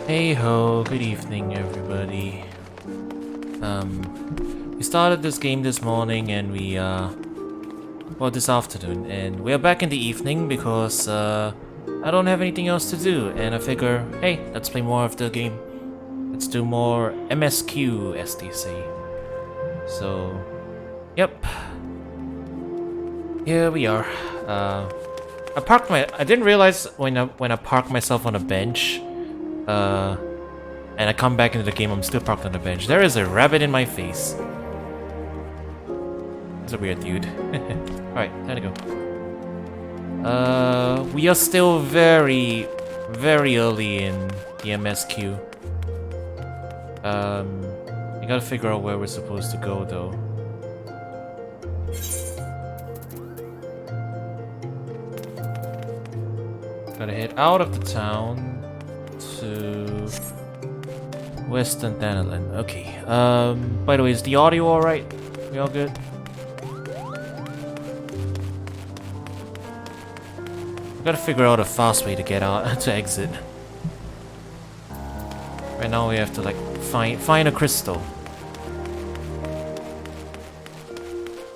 Hey ho, good evening everybody. We started this game this morning and well, this afternoon, and we're back in the evening because I don't have anything else to do, and I figure, hey, let's play more of the game. Let's do more MSQ, as they say. So, yep. Here we are. I didn't realize when I parked myself on a bench, and I come back into the game, I'm still parked on the bench. There is a rabbit in my face. He's a weird dude. Alright, time to go. We are still very, very early in the MSQ. I gotta figure out where we're supposed to go, though. Gotta head out of the town to Western Thanalan. Okay. By the way, is the audio alright? We all good? I gotta figure out a fast way to get out to exit. Right now we have to like find a crystal.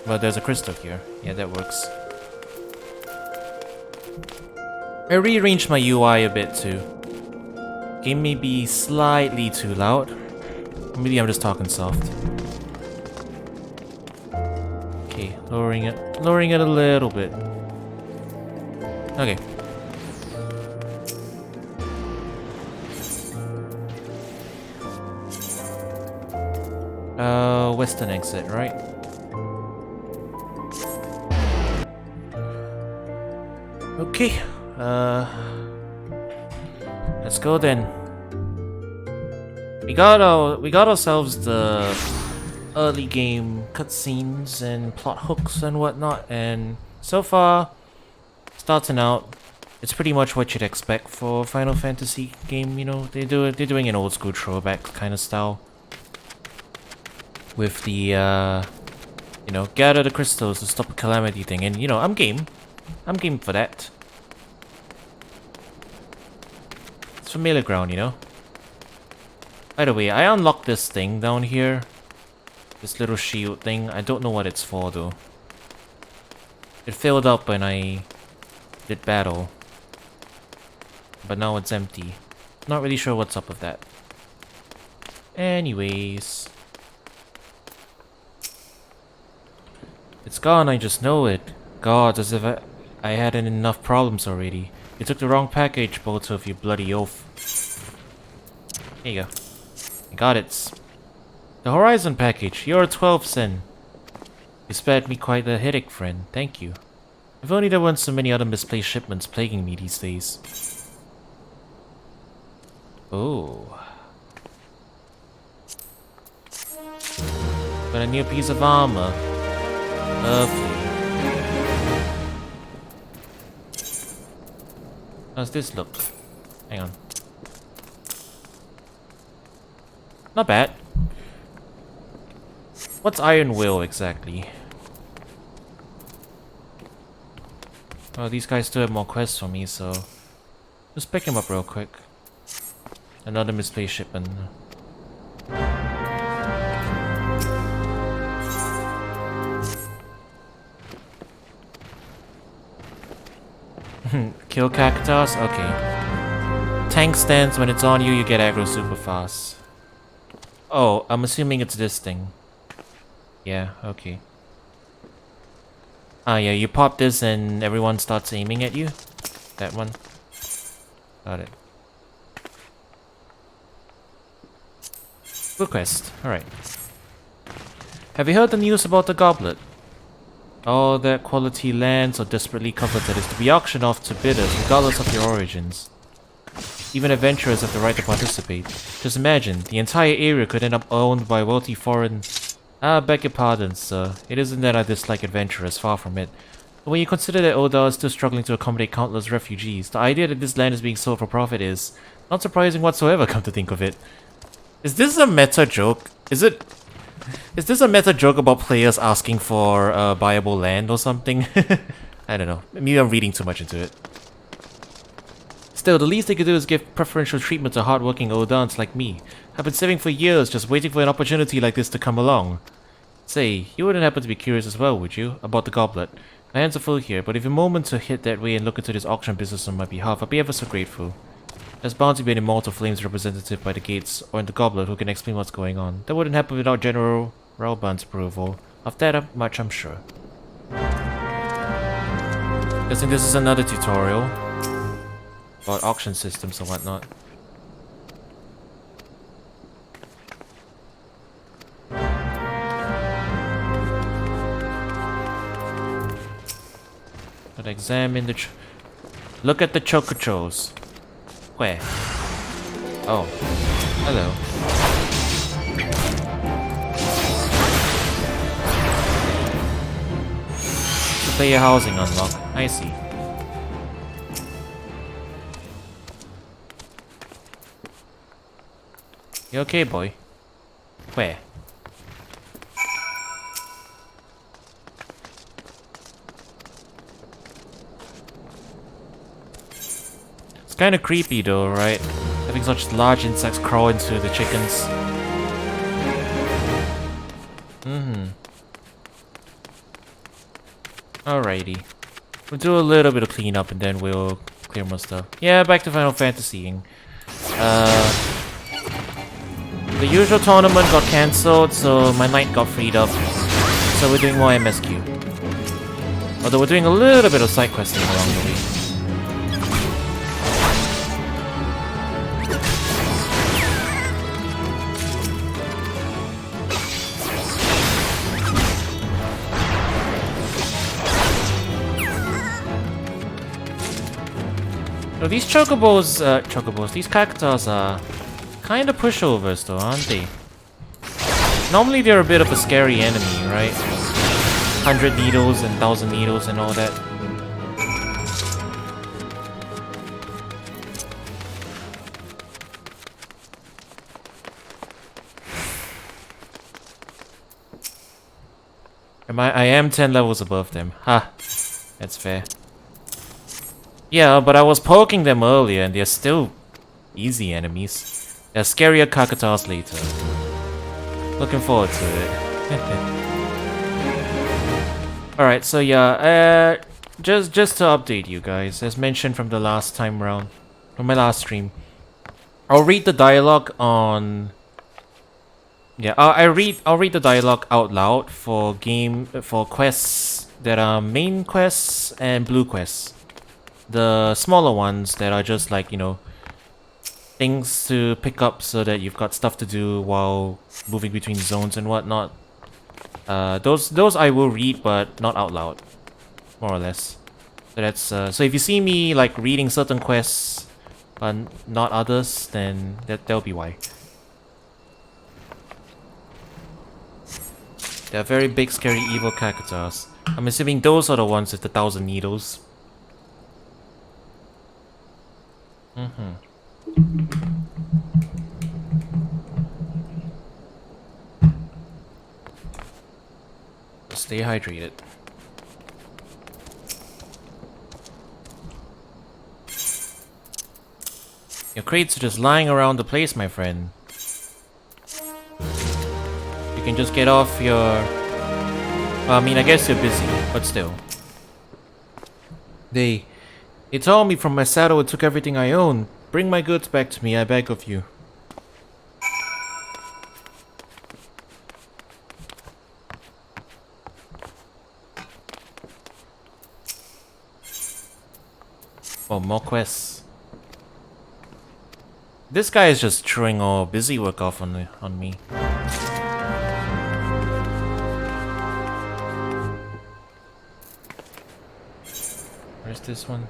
Well, there's a crystal here. Yeah, that works. I rearranged my UI a bit too. Game may be slightly too loud. Maybe I'm just talking soft. Okay, lowering it a little bit. Okay. Western exit, right? Okay. Let's go then. We got ourselves the early game cutscenes and plot hooks and whatnot, and so far, starting out, it's pretty much what you'd expect for a Final Fantasy game. You know, they're doing an old school throwback kind of style with the you know, gather the crystals to stop a calamity thing, and you know, I'm game for that. It's familiar ground, you know. By the way, I unlocked this thing down here. This little shield thing. I don't know what it's for though. It filled up when I did battle. But now it's empty. Not really sure what's up with that. Anyways. It's gone, I just know it. God, as if I hadn't enough problems already. You took the wrong package, both of you bloody oaf. Here you go. I got it. The Horizon package. You're a 12 Sen. You spared me quite a headache, friend. Thank you. If only there weren't so many other misplaced shipments plaguing me these days. Oh. Got a new piece of armor. Lovely. How's this look? Hang on. Not bad. What's Iron Will exactly? Well, these guys still have more quests for me, so just pick him up real quick. Another misplaced shipment. Kill Cactus? Okay. Tank stance, when it's on you, you get aggro super fast. Oh, I'm assuming it's this thing. Yeah, okay. Ah, yeah, you pop this and everyone starts aiming at you. That one. Got it. Good quest. Alright. Have you heard the news about the goblet? All that quality land so desperately coveted is to be auctioned off to bidders regardless of your origins. Even adventurers have the right to participate. Just imagine, the entire area could end up owned by wealthy foreign... beg your pardon, sir. It isn't that I dislike adventurers, far from it. But when you consider that Ul'dah is still struggling to accommodate countless refugees, the idea that this land is being sold for profit is not surprising whatsoever, come to think of it. Is this a meta joke? Is this a meta joke about players asking for buyable land or something? I don't know. Maybe I'm reading too much into it. Still, the least they could do is give preferential treatment to hard-working Ul'dahs like me. I've been saving for years, just waiting for an opportunity like this to come along. Say, you wouldn't happen to be curious as well, would you? About the goblet. My hands are full here, but if you have a moment to hit that way and look into this auction business on my behalf, I'd be ever so grateful. There's bound to be an Immortal Flames representative by the gates, or in the goblet, who can explain what's going on. That wouldn't happen without General Rauban's approval. Of that much, I'm sure. Guessing this is another tutorial about auction systems and whatnot. Gotta examine the look at the chocochos. Where? Oh. Hello. Player housing unlock. I see. You okay, boy? Where? It's kind of creepy though, right? Having such large insects crawl into the chickens. Alrighty. We'll do a little bit of cleanup and then we'll clear more stuff. Yeah, back to Final Fantasying. The usual tournament got cancelled, so my night got freed up. So we're doing more MSQ. Although we're doing a little bit of side questing along the way. So these these cactuars are kind of pushovers though, aren't they? Normally they're a bit of a scary enemy, right? 100 needles and 1000 needles and all that. I am 10 levels above them. Ha! That's fair. Yeah, but I was poking them earlier and they're still easy enemies. They're scarier cactuars later. Looking forward to it. Alright, so yeah, just to update you guys, as mentioned from the last time round, from my last stream, I'll read the dialogue on... Yeah, I'll read the dialogue out loud for quests that are main quests and blue quests. The smaller ones that are just like, you know, things to pick up so that you've got stuff to do while moving between zones and whatnot. Those I will read, but not out loud, more or less. So that's so if you see me like reading certain quests, but not others, then that'll be why. They're very big, scary, evil cactuars. I'm assuming those are the ones with the 1000 needles. Stay hydrated. Your crates are just lying around the place, my friend. You can just get off your... Well, I mean, I guess you're busy, but still. They tore me from my saddle and took everything I own. Bring my goods back to me, I beg of you. Oh, more quests. This guy is just throwing all busy work off on me. Where's this one?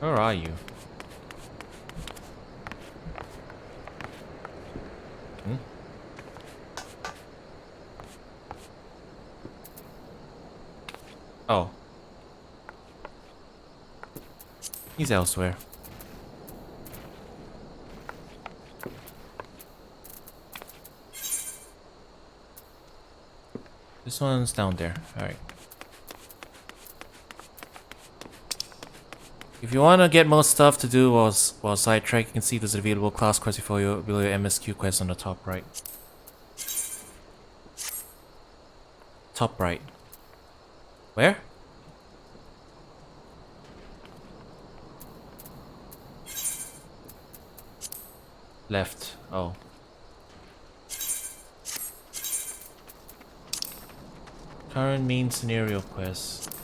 Where are you? Oh. He's elsewhere. This one's down there. Alright. If you want to get more stuff to do while sidetrack, you can see there's an available class quest below your MSQ quest on the top right. Top right. Where? Left. Oh. Current main scenario quest.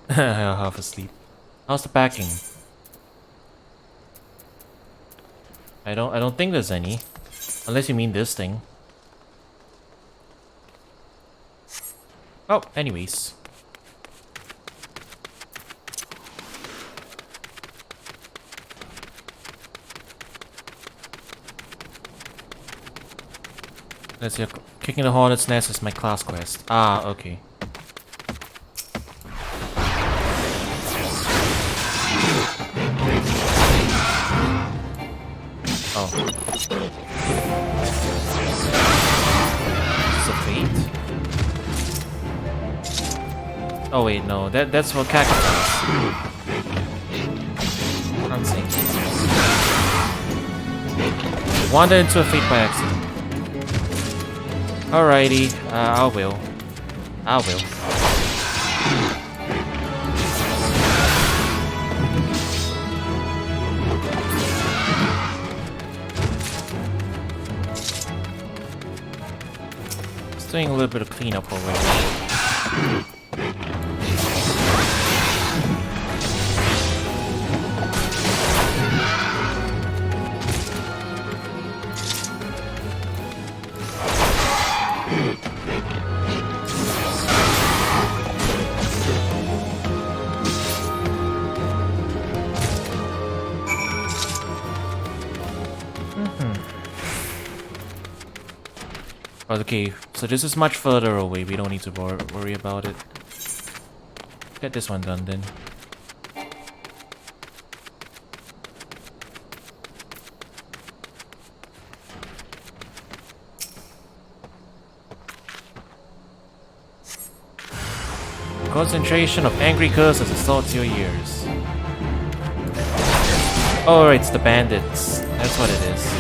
Half asleep. How's the packing? I don't think there's any. Unless you mean this thing. Oh, anyways. Let's see. Kicking the Hornet's Nest is my class quest. Ah, okay. Oh. It's a fate? Oh wait, no. That's what Cactus does. I'm saying. Wander into a fate by accident. Alrighty, I will. Just doing a little bit of cleanup already. Okay, so this is much further away. We don't need to worry about it. Get this one done then. Concentration of angry curses assaults your ears. Oh, it's the bandits. That's what it is.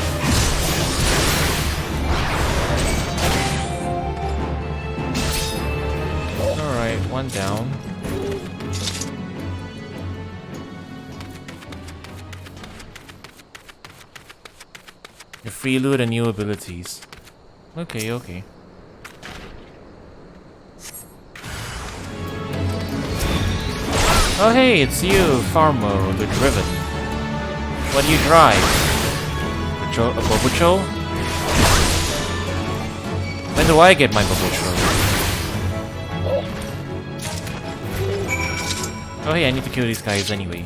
One down. Your free loot and new abilities. Okay, okay. Oh hey, it's you, farmer on the driven. What do you drive? A Bobocho? When do I get my Bobocho? Oh hey, I need to kill these guys anyway.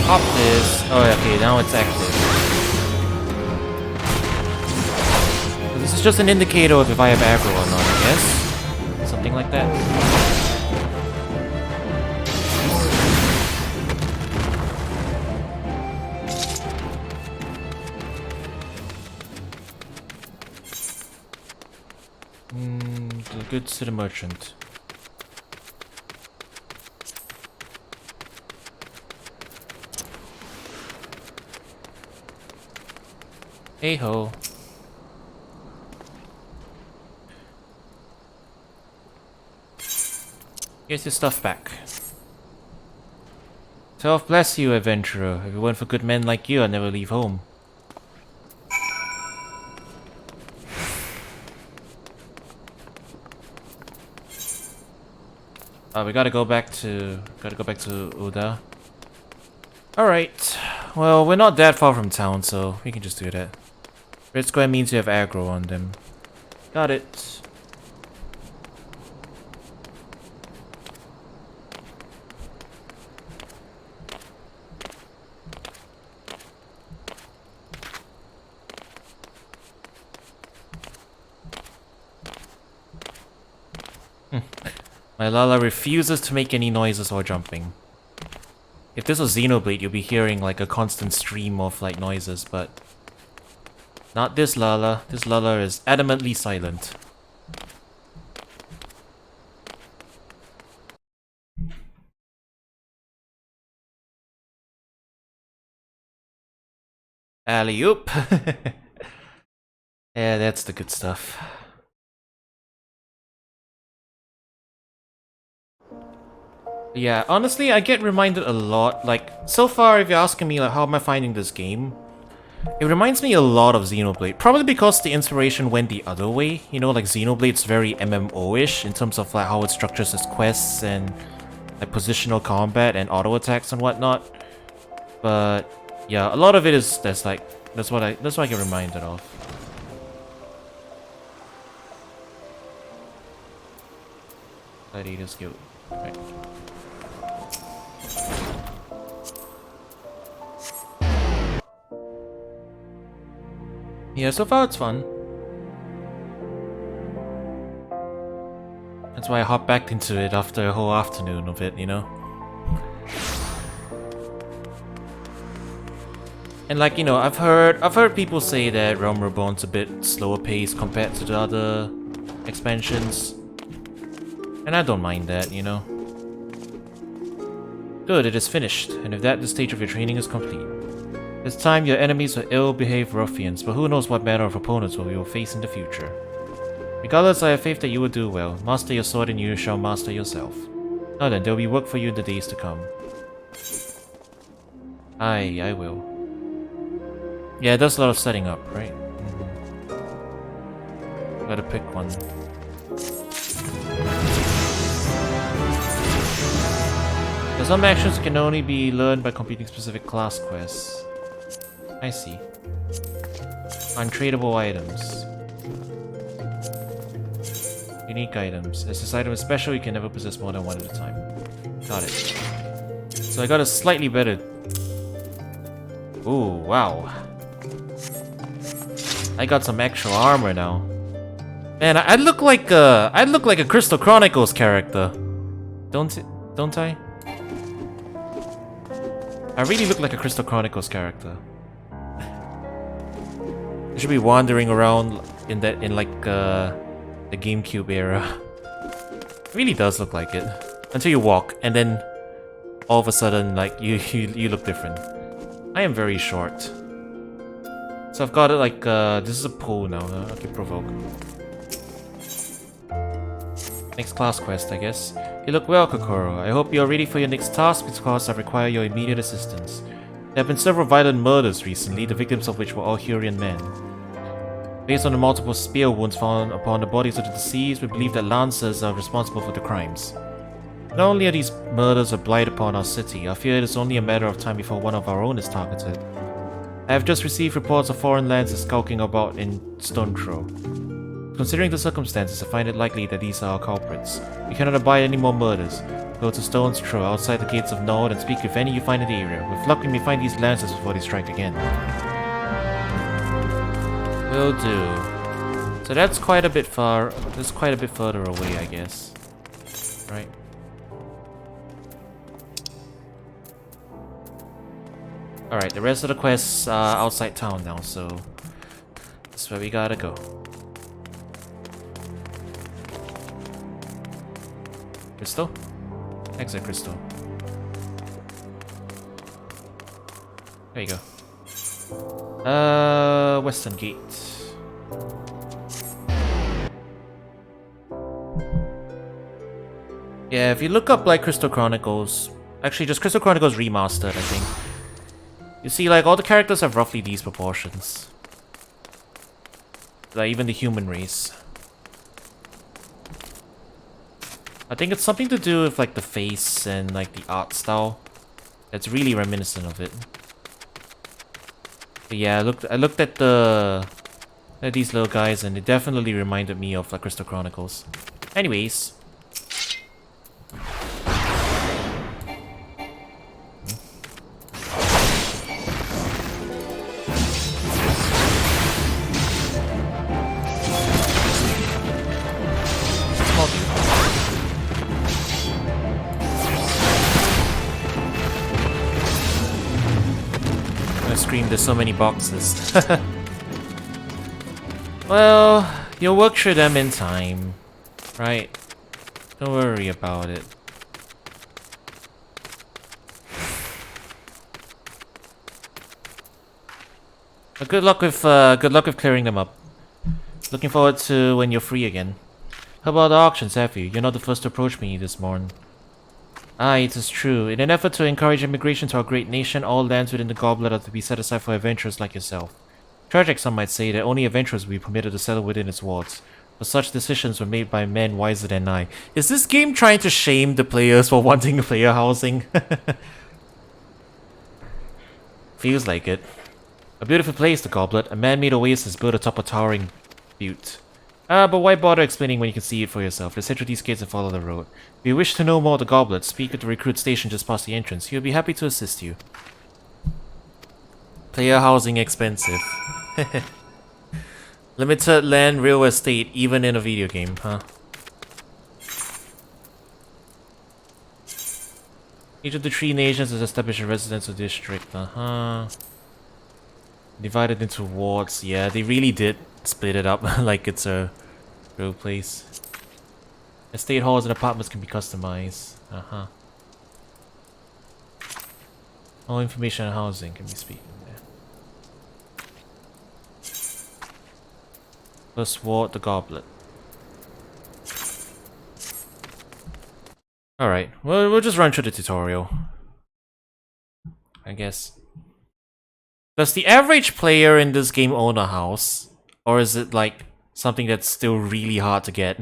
Pop this. Oh okay, now it's active. This is just an indicator of if I have aggro or not, I guess. Something like that. The goods to the merchant. Hey ho. Here's your stuff back. 12 bless you, adventurer. If it weren't for good men like you, I'd never leave home. We gotta go back to Ul'dah. Alright. Well, we're not that far from town, so we can just do that. Red square means you have aggro on them. Got it. My Lala refuses to make any noises while jumping. If this was Xenoblade, you'll be hearing like a constant stream of like noises, but not this Lala. This Lala is adamantly silent. Alley-oop! Yeah, that's the good stuff. Yeah, honestly, I get reminded a lot, like, so far if you're asking me like how am I finding this game, it reminds me a lot of Xenoblade, probably because the inspiration went the other way, you know, like Xenoblade's very MMO-ish in terms of like how it structures its quests and like positional combat and auto attacks and whatnot, but yeah, a lot of it is, that's what I get reminded of. Gladiator's Guild. Right. Yeah, so far it's fun. That's why I hopped back into it after a whole afternoon of it, you know? And like, you know, I've heard people say that Realm Reborn's a bit slower paced compared to the other expansions. And I don't mind that, you know. Good, it is finished, and with that, the stage of your training is complete. This time, your enemies are ill-behaved ruffians, but who knows what manner of opponents we will face in the future. Regardless, I have faith that you will do well. Master your sword and you shall master yourself. Now then, there will be work for you in the days to come. Aye, I will. Yeah, it does a lot of setting up, right? Gotta pick one. Some actions can only be learned by completing specific class quests. I see. Untradeable items. Unique items. As this item is special, you can never possess more than one at a time. Got it. So I got a slightly better... Ooh, wow. I got some actual armor now. Man, I look like a Crystal Chronicles character. Don't I? I really look like a Crystal Chronicles character. I should be wandering around in like the GameCube era. It really does look like it. Until you walk, and then all of a sudden, like you look different. I am very short. So I've got it like this is a pull now. Okay, provoke. Next class quest, I guess. You look well, Coro. I hope you're ready for your next task because I require your immediate assistance. There have been several violent murders recently, the victims of which were all Hurrian men. Based on the multiple spear wounds found upon the bodies of the deceased, we believe that Lancers are responsible for the crimes. Not only are these murders a blight upon our city, I fear it is only a matter of time before one of our own is targeted. I have just received reports of foreign Lancers skulking about in Stone Throw. Considering the circumstances, I find it likely that these are our culprits. We cannot abide any more murders. Go to Stone's Throw outside the gates of Nord and speak with any you find in the area. With luck, we may find these Lancers before they strike again. Will do. So that's quite a bit far. That's quite a bit further away, I guess. Right. Alright, the rest of the quests are outside town now, so that's where we gotta go. Crystal? Exit crystal. There you go. Western Gate. Yeah, if you look up like Crystal Chronicles, actually just Crystal Chronicles Remastered, I think. You see, like, all the characters have roughly these proportions. Like, even the human race. I think it's something to do with, like, the face and, like, the art style. That's really reminiscent of it. But yeah, I looked at these little guys, and it definitely reminded me of, like, Crystal Chronicles. Anyways. scream, there's so many boxes. Well, you'll work through them in time, right? Don't worry about it. But good luck with clearing them up. Looking forward to when you're free again. How about the auctions, have you? You're not the first to approach me this morning. Ah, it is true. In an effort to encourage immigration to our great nation, all lands within the goblet are to be set aside for adventurers like yourself. Tragic, some might say, that only adventurers will be permitted to settle within its walls. But such decisions were made by men wiser than I. Is this game trying to shame the players for wanting player housing? Feels like it. A beautiful place, the goblet. A man-made oasis built atop a towering butte. But why bother explaining when you can see it for yourself? Let's head through these gates and follow the road. If you wish to know more of the goblet, speak at the recruit station just past the entrance. He'll be happy to assist you. Player housing expensive. Limited land real estate, even in a video game, huh? Each of the 3 nations has established a residential district, Divided into wards. Yeah, they really did split it up like it's a real place. Estate halls and apartments can be customized. All information on housing can be speaking there. First ward, the goblet. Alright, well, we'll just run through the tutorial, I guess. Does the average player in this game own a house? Or is it like something that's still really hard to get?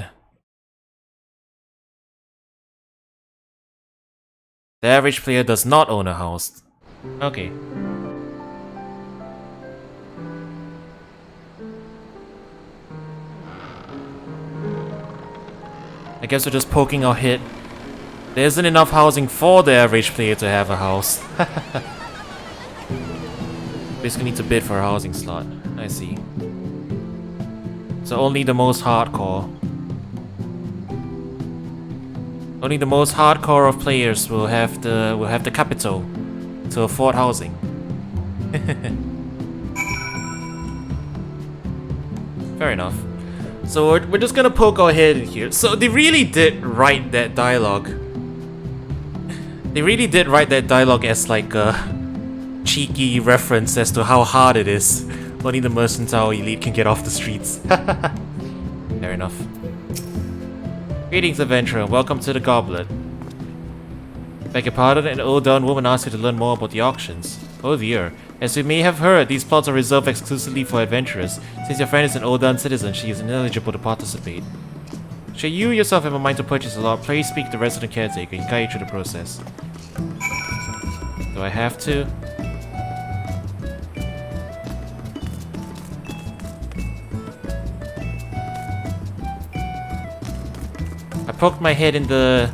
The average player does not own a house. Okay. I guess we're just poking our head. There isn't enough housing for the average player to have a house. Basically need to bid for a housing slot. I see. So only the most hardcore. Only the most hardcore of players will have the capital to afford housing. Fair enough. So we're just gonna poke our head in here. So they really did write that dialogue. They really did write that dialogue as like a cheeky reference as to how hard it is. Only the mercantile elite can get off the streets. Fair enough. Greetings, adventurer. Welcome to the goblet. Beg your pardon, an Ul'dah woman asked you to learn more about the auctions. Oh dear. As you may have heard, these plots are reserved exclusively for adventurers. Since your friend is an Ul'dah citizen, she is ineligible to participate. Should you yourself have a mind to purchase a lot, please speak to the resident caretaker. He can guide you through the process. Do I have to? I poked my head in the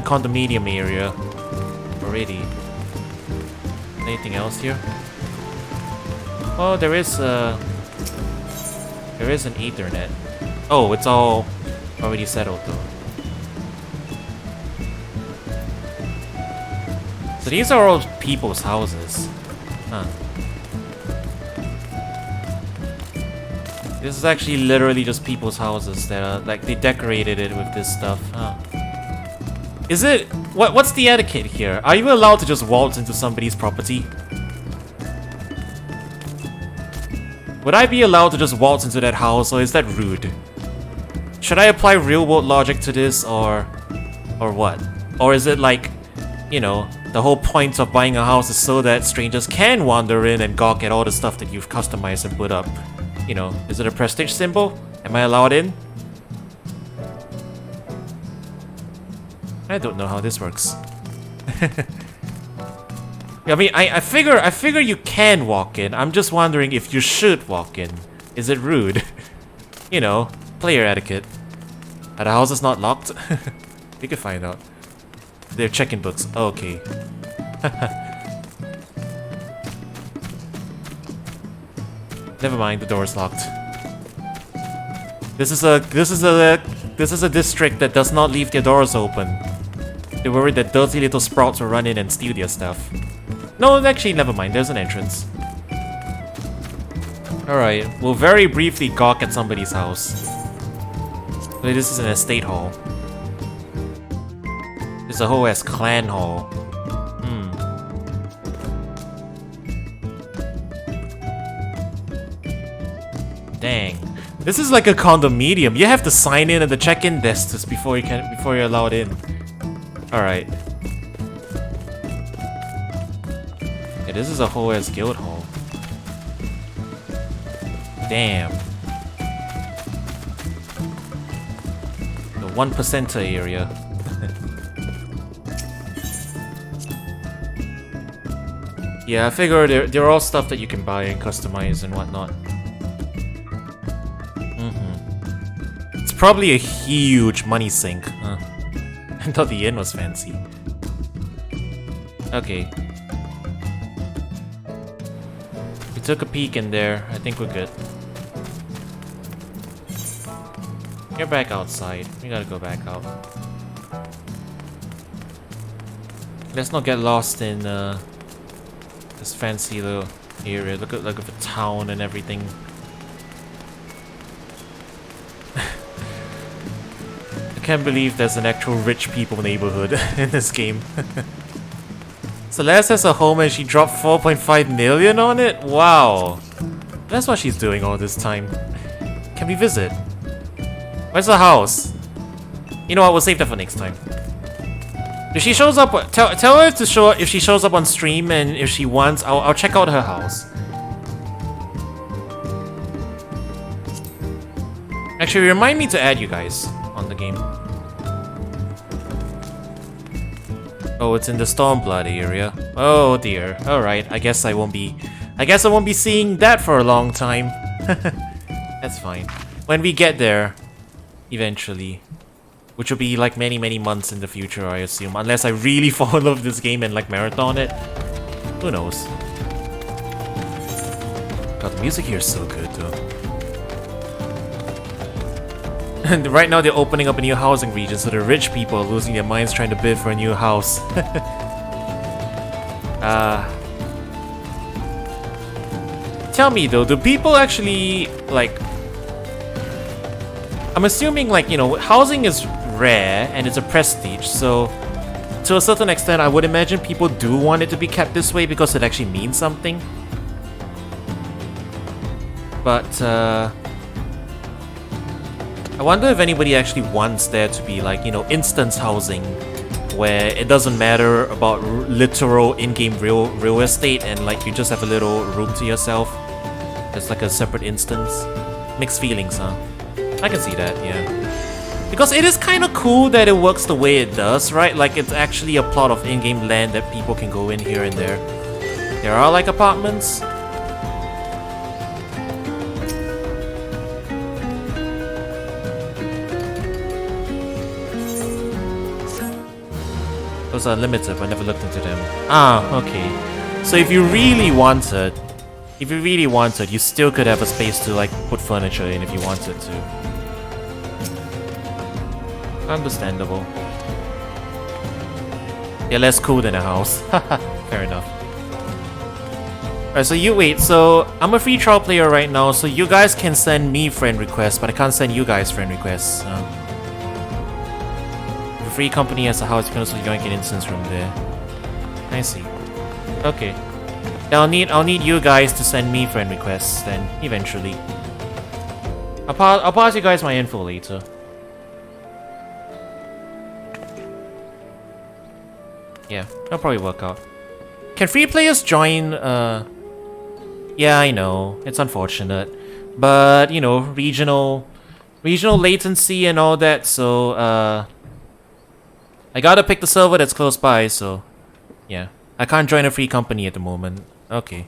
condominium area already. Anything else here? Oh, there is an Ethernet. Oh, it's all already settled though. So these are all people's houses. Huh. This is actually literally just people's houses that are like they decorated it with this stuff. Huh. Is it what's the etiquette here? Are you allowed to just waltz into somebody's property? Would I be allowed to just waltz into that house, or is that rude? Should I apply real-world logic to this, or what? Or is it like, you know, the whole point of buying a house is so that strangers can wander in and gawk at all the stuff that you've customized and put up? You know, is it a prestige symbol? Am I allowed in? I don't know how this works. I mean, I figure you can walk in. I'm just wondering if you should walk in. Is it rude? You know, player etiquette. Are the houses not locked? We could find out. They're checking books. Okay. Never mind, the door's locked. This is a district that does not leave their doors open. They're worried that dirty little sprouts will run in and steal their stuff. No, actually, never mind. There's an entrance. Alright, we'll very briefly gawk at somebody's house. Wait, this is an estate hall. It's a whole ass clan hall. Dang. This is like a condominium. You have to sign in at the check-in desk just before you're allowed in. Alright. Yeah, this is a whole ass guild hall. Damn. The 1%er area. Yeah, I figure they're all stuff that you can buy and customize and whatnot. It's probably a huge money sink. Huh. I thought the inn was fancy. Okay. We took a peek in there. I think we're good. Get back outside. We gotta go back out. Let's not get lost in this fancy little area. Look at the town and everything. I can't believe there's an actual rich people neighborhood in this game. Celeste has a home and she dropped 4.5 million on it? Wow. That's what she's doing all this time. Can we visit? Where's the house? You know what, we'll save that for next time. If she shows up, tell her to show if she shows up on stream, and if she wants, I'll check out her house. Actually, remind me to add you guys on the game. Oh, it's in the Stormblood area. Oh dear. All right. I guess I won't be seeing that for a long time. That's fine. When we get there, eventually. Which will be like many months in the future, I assume. Unless I really fall in love with this game and like marathon it. Who knows? God, the music here is so good though. And right now they're opening up a new housing region, so the rich people are losing their minds trying to bid for a new house. Tell me though, do people actually like... I'm assuming like, you know, housing is rare and it's a prestige, so to a certain extent I would imagine people do want it to be kept this way because it actually means something. But I wonder if anybody actually wants there to be like, you know, instance housing where it doesn't matter about literal in-game real estate and like you just have a little room to yourself. It's like a separate instance. Mixed feelings, huh? I can see that, yeah. Because it is kind of cool that it works the way it does, right? Like it's actually a plot of in-game land that people can go in here and there. There are like apartments. Those are limited, but I never looked into them. Ah, okay. So if you really wanted, you still could have a space to like put furniture in if you wanted to. Understandable. Yeah, less cool than a house. Fair enough. Alright, so so I'm a free trial player right now, so you guys can send me friend requests, but I can't send you guys friend requests. The free company has a house, you can also join an instance room there. I see. Okay. I'll need you guys to send me friend requests then, eventually. I'll pass you guys my info later. Yeah, that'll probably work out. Can free players join? Yeah, I know. It's unfortunate. But, you know, regional latency and all that, so, I gotta pick the server that's close by, so, yeah. I can't join a free company at the moment. Okay.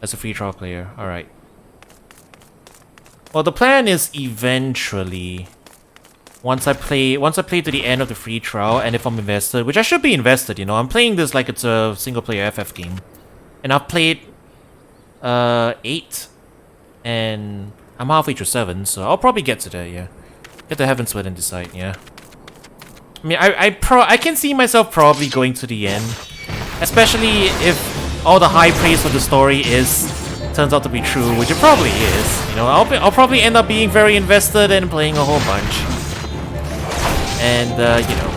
As a free trial player, alright. Well, the plan is eventually... Once I play to the end of the free trial, and if I'm invested, which I should be invested, you know, I'm playing this like it's a single-player FF game. And I've played 8, and I'm halfway through 7, so I'll probably get to there, yeah. Get to Heavensward and decide, yeah. I mean, I can see myself probably going to the end, especially if all the high praise for the story turns out to be true, which it probably is. You know, I'll probably end up being very invested and playing a whole bunch. And you know,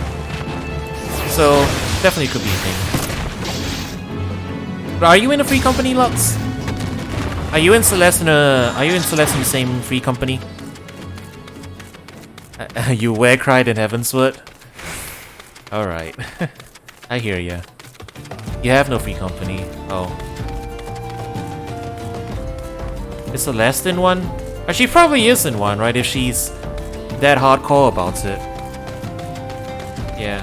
so definitely could be a thing. But are you in a free company, Lux? Are you in Celeste in the same free company? You were cried in Heavensward? Alright. I hear ya. You have no free company. Oh. Is Celeste in one? Or she probably is in one, right? If she's that hardcore about it. Yeah.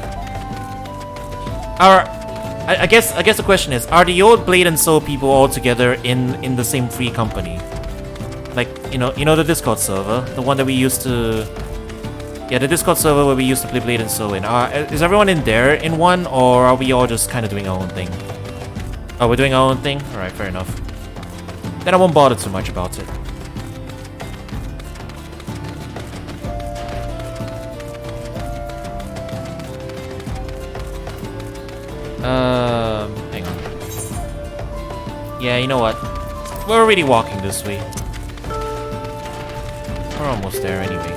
I guess the question is, are the old Blade and Soul people all together in the same free company? Like, you know the Discord server? The one that we used to... Yeah, the Discord server where we used to play Blade and Soul in. Is everyone in there in one, or are we all just kind of doing our own thing? Oh, we're doing our own thing? Alright, fair enough. Then I won't bother too much about it. Hang on. Yeah, you know what? We're already walking this way. We're almost there anyway.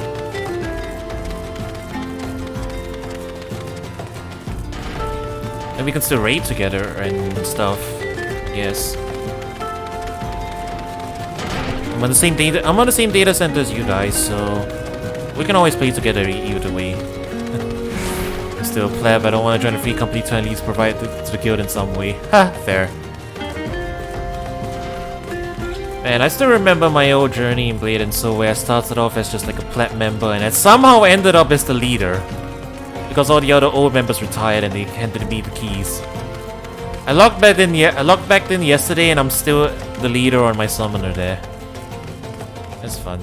And we can still raid together and stuff. Yes. I'm on the same data center as you guys, so we can always play together either way. Still pleb, I don't want to join a free company to at least provide to the guild in some way. Ha, fair. Man, I still remember my old journey in Blade and Soul where I started off as just like a pleb member and I somehow ended up as the leader. Because all the other old members retired and they handed me the keys. I logged back in yesterday and I'm still the leader on my summoner there. That's fun.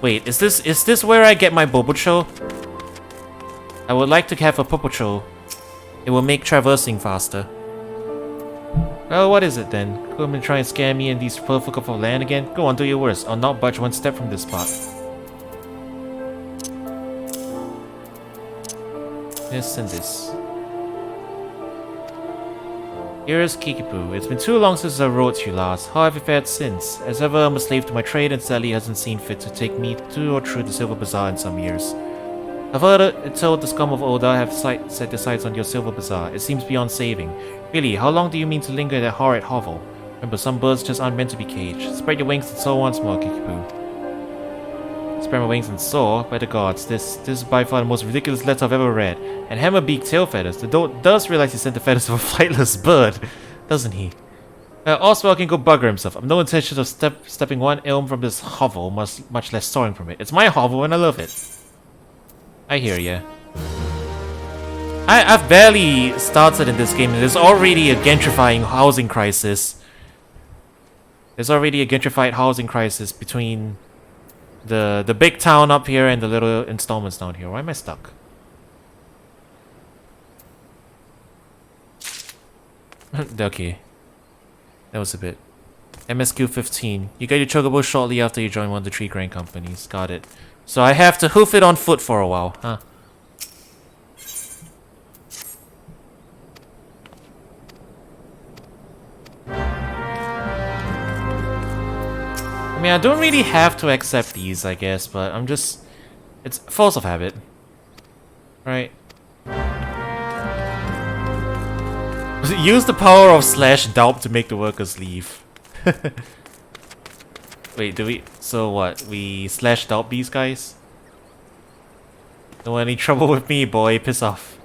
Wait, is this where I get my Bobocho? I would like to have a Popocho. It will make traversing faster. Well, what is it then? Come and try and scare me in these perfect of land again? Go on, do your worst. I'll not budge one step from this spot. This and this. Here is Kikipu. It's been too long since I wrote to you last. How have you fared since? As ever, I'm a slave to my trade and Sally hasn't seen fit to take me to or through the Silver Bazaar in some years. I've heard it told the scum of Ul'dah have set their sights on your Silver Bazaar. It seems beyond saving. Really, how long do you mean to linger in that horrid hovel? Remember, some birds just aren't meant to be caged. Spread your wings and soar once more, Kikipu. Spread my wings and soar? By the gods, this is by far the most ridiculous letter I've ever read. And hammer-beaked tail feathers. The dog does realize he sent the feathers of a flightless bird, doesn't he? Oswald can go bugger himself. I've no intention of stepping one elm from this hovel, much less soaring from it. It's my hovel and I love it. I hear ya. I've barely started in this game and there's already a gentrifying housing crisis. There's already a gentrified housing crisis between the big town up here and the little installments down here. Why am I stuck? Okay. That was a bit. MSQ 15. You get your chocobo shortly after you join one of the 3 grand companies. Got it. So I have to hoof it on foot for a while, huh? I mean, I don't really have to accept these, I guess, but I'm just... It's force of habit. Right? Use the power of /doubt to make the workers leave. Wait, do we... So what? We /doubt these guys? Don't want any trouble with me, boy. Piss off.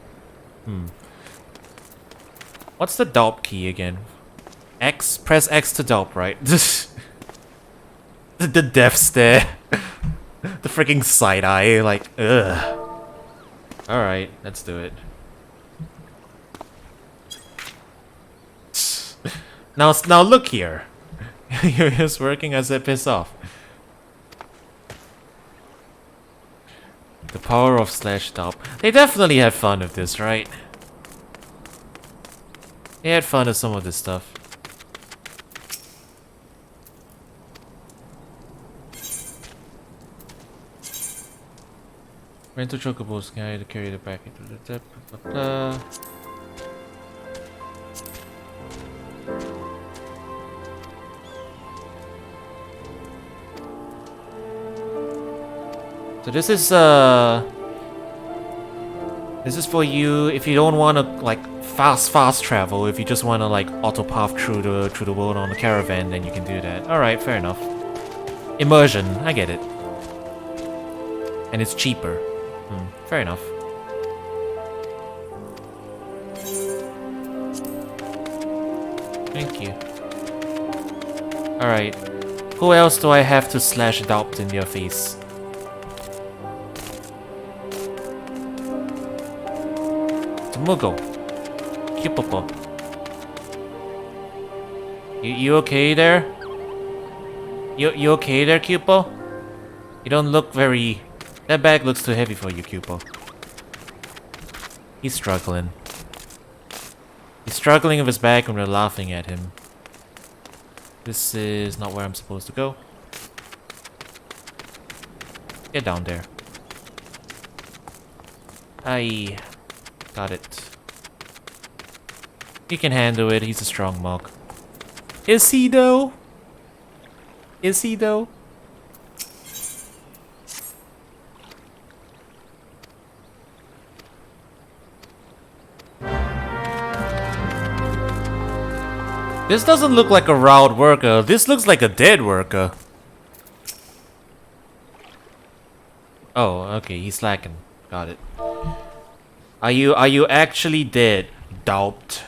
What's the doubt key again? X? Press X to doubt, right? The death stare. The freaking side eye, like, ugh. Alright, let's do it. Now look here. You're just working as a piss off. The power of /doubt. They definitely had fun with this, right? They had fun with some of this stuff. Rental chocobos carry the back into the depth. So this is for you if you don't want to like fast travel. If you just want to like autopath through the world on a caravan, then you can do that. All right, fair enough. Immersion, I get it. And it's cheaper. Fair enough. Thank you. Alright. Who else do I have to slash doubt in your face? Tumugo. Kipopo. You okay there? You okay there, Cupo? You don't look very... That bag looks too heavy for you, Cupo. He's struggling. He's struggling with his bag and we're laughing at him. This is not where I'm supposed to go. Get down there. I got it. He can handle it, he's a strong monk. Is he though? Is he though? This doesn't look like a routed worker. This looks like a dead worker. Oh, okay, he's slacking. Got it. Are you actually dead? Doubt.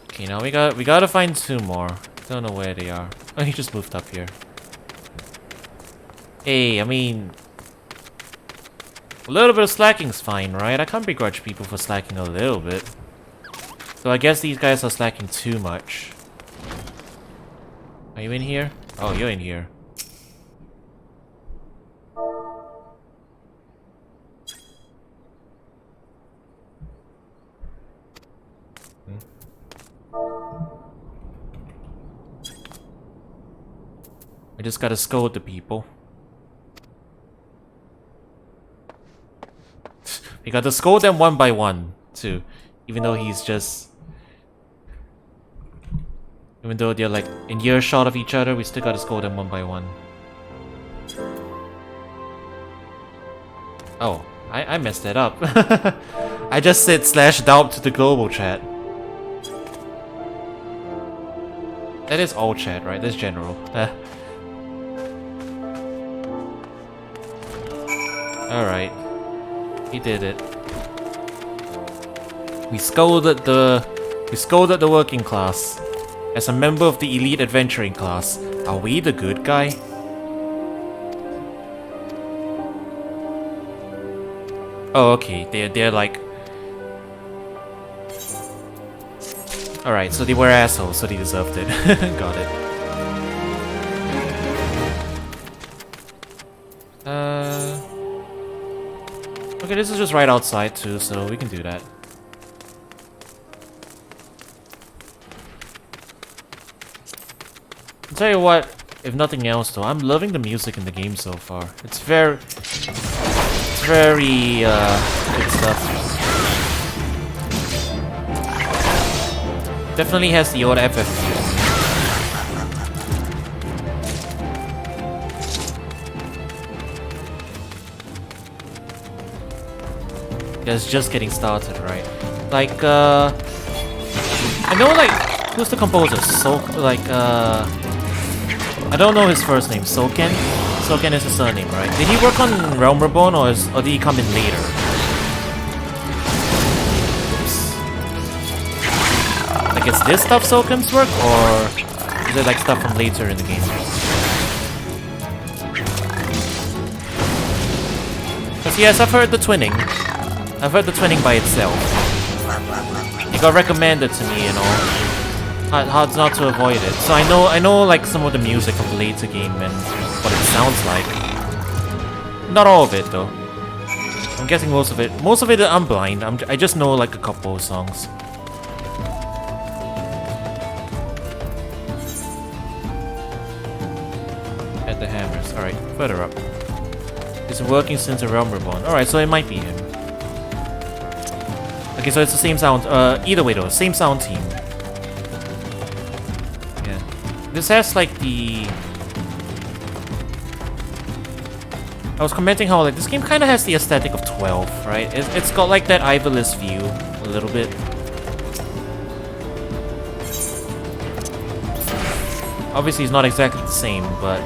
Okay, now we gotta find 2 more. Don't know where they are. Oh, he just moved up here. Hey, I mean, a little bit of slacking's fine, right? I can't begrudge people for slacking a little bit. So I guess these guys are slacking too much. Are you in here? Oh, you're in here. I just gotta scold the people. We gotta scold them one by one, too. Even though he's just... Even though they're like in earshot of each other, we still gotta scold them one by one. Oh, I messed that up. I just said /doubt to the global chat. That is all chat, right? That's general. Alright. He did it. We scolded the working class. As a member of the elite adventuring class, are we the good guy? Oh, okay. They're like... Alright, so they were assholes, so they deserved it. Got it. Okay, this is just right outside too, so we can do that. I'll tell you what, if nothing else though, I'm loving the music in the game so far. It's very good stuff. Definitely has the old FF feel. It's just getting started, right? Like, I know, like, who's the composer? I don't know his first name. Soken? Soken is his surname, right? Did he work on Realm Reborn, or did he come in later? Oops. Like, is this stuff Soken's work, or is it, like, stuff from later in the game? Because, yes, I've heard the twinning. I've heard the twinning by itself. It got recommended to me, you know. Hard not to avoid it. So I know like some of the music of the later game and what it sounds like. Not all of it though. I'm guessing most of it. Most of it I'm blind. I just know like a couple of songs. At the hammers. Alright, further up. It's been working since the Realm Reborn. Alright, so it might be him. Okay, so it's the same sound. Either way though, same sound team. Yeah. This has like the... I was commenting how like this game kind of has the aesthetic of 12, right? It's got like that Ivalice view a little bit. Obviously, it's not exactly the same, but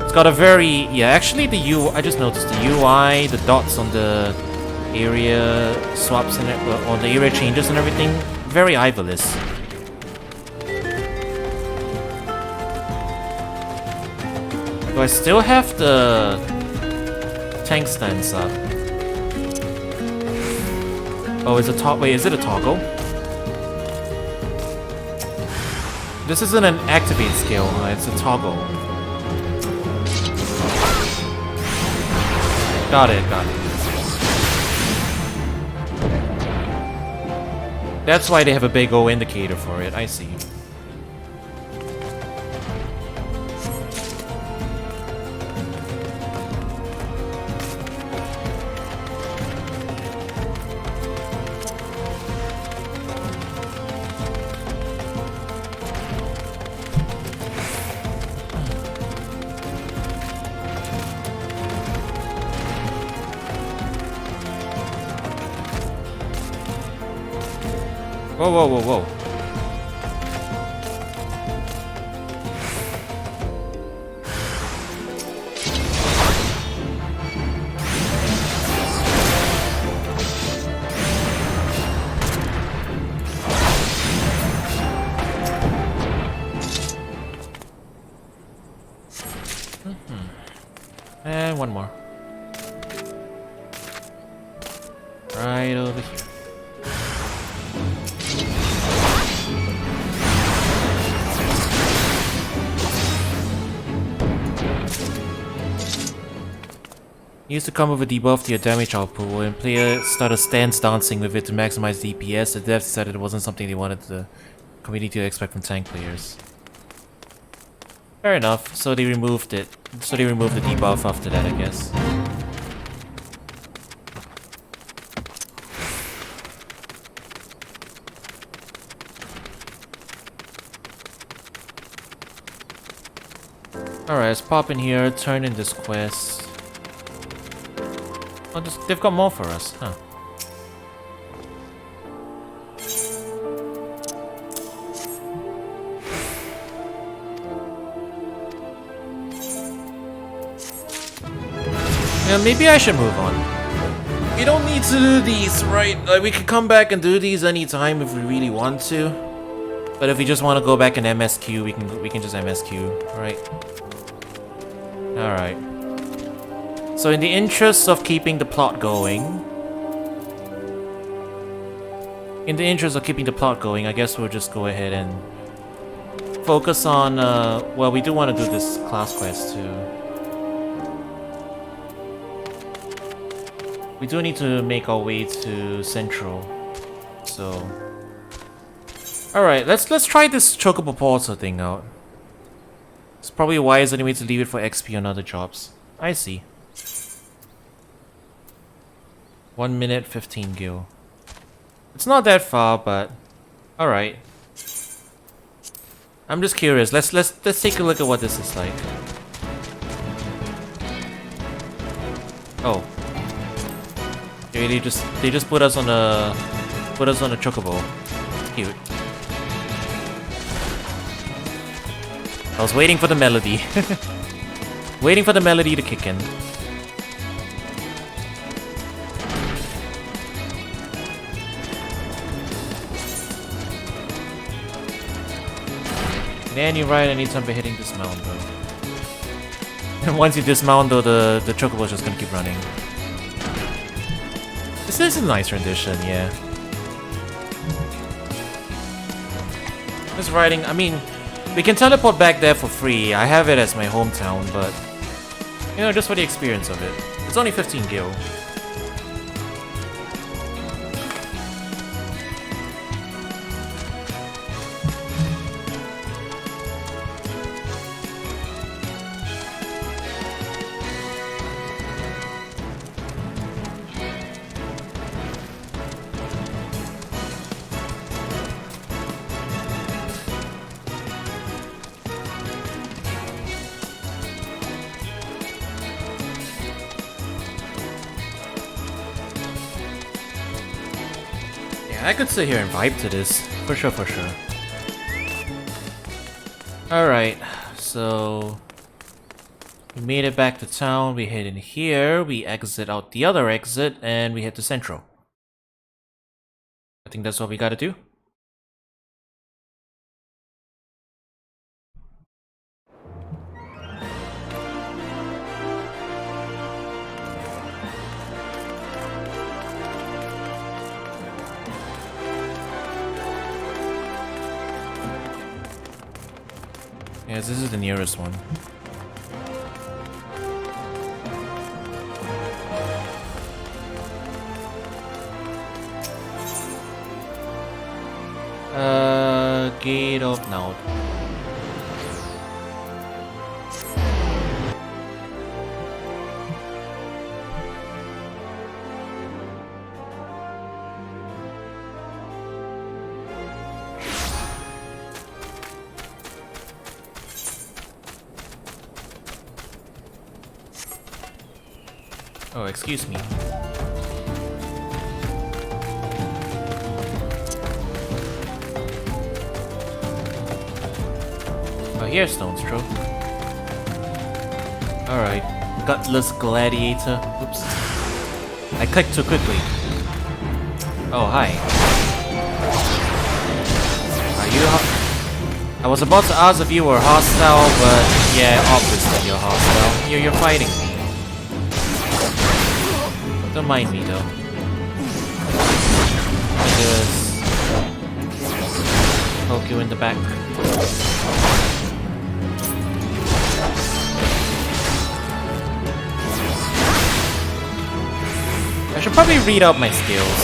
it's got a very actually the I just noticed the UI, the dots on the area swaps and or the area changes and everything, very Ivalice. Do I still have the tank stance up? Oh, is it a toggle? This isn't an activate skill, it's a toggle. Got it. That's why they have a big O indicator for it, I see. Whoa. And one more. Right over here. Used to come with a debuff to your damage output. When players started stance dancing with it to maximize DPS, the devs decided it wasn't something they wanted the community to expect from tank players. Fair enough, so they removed it. So they removed the debuff after that, I guess. Alright, let's pop in here, turn in this quest. Oh, they've got more for us, huh? Yeah, maybe I should move on. We don't need to do these, right? Like, we can come back and do these anytime if we really want to. But if we just want to go back and MSQ, we can just MSQ, right? Alright. So in the interest of keeping the plot going... I guess we'll just go ahead and focus on, well, we do want to do this class quest too. We do need to make our way to Central, so... Alright, let's try this Chocobo Portal thing out. It's probably wise anyway to leave it for XP on other jobs. I see. 1 minute, 15 gil. It's not that far, but... Alright. I'm just curious. Let's take a look at what this is like. Oh. They just put us on a chocobo. Cute. I was waiting for the melody. Waiting for the melody to kick in. And you're right, I need something hitting dismount though. And once you dismount though, the chocobo's just gonna keep running. This is a nice rendition, yeah. This riding, I mean, we can teleport back there for free. I have it as my hometown, but you know, just for the experience of it. It's only 15 gil. I could sit here and vibe to this. For sure, for sure. Alright, so... we made it back to town, we head in here, we exit out the other exit, and we head to Central. I think that's what we gotta do. Yes, this is the nearest one. Gate of Node. Oh, excuse me. Oh, here's Stone Stroke. Alright. Gutless Gladiator. Oops. I clicked too quickly. Oh, hi. Are you... I was about to ask if you were hostile, but yeah, obvious that you're hostile. You're fighting me. Don't mind me though. Just poke you in the back. I should probably read out my skills.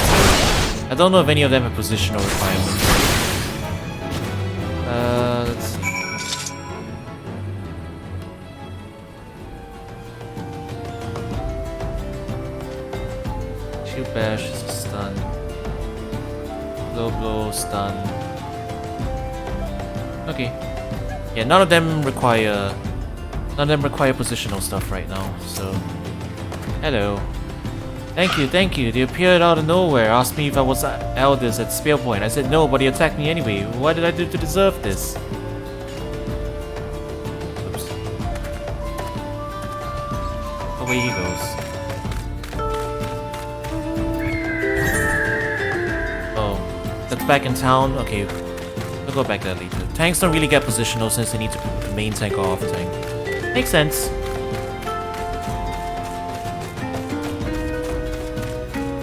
I don't know if any of them have positional requirements. Let's see. Bash is a stun. Low blow, stun. Okay. Yeah, none of them require positional stuff right now, so. Hello. Thank you. They appeared out of nowhere, asked me if I was elders at Spear Point. I said no, but he attacked me anyway. What did I do to deserve this? Oops. Away he goes. Back in town. Okay, we'll go back there later. Tanks don't really get positional since they need to put the main tank or off tank. Makes sense.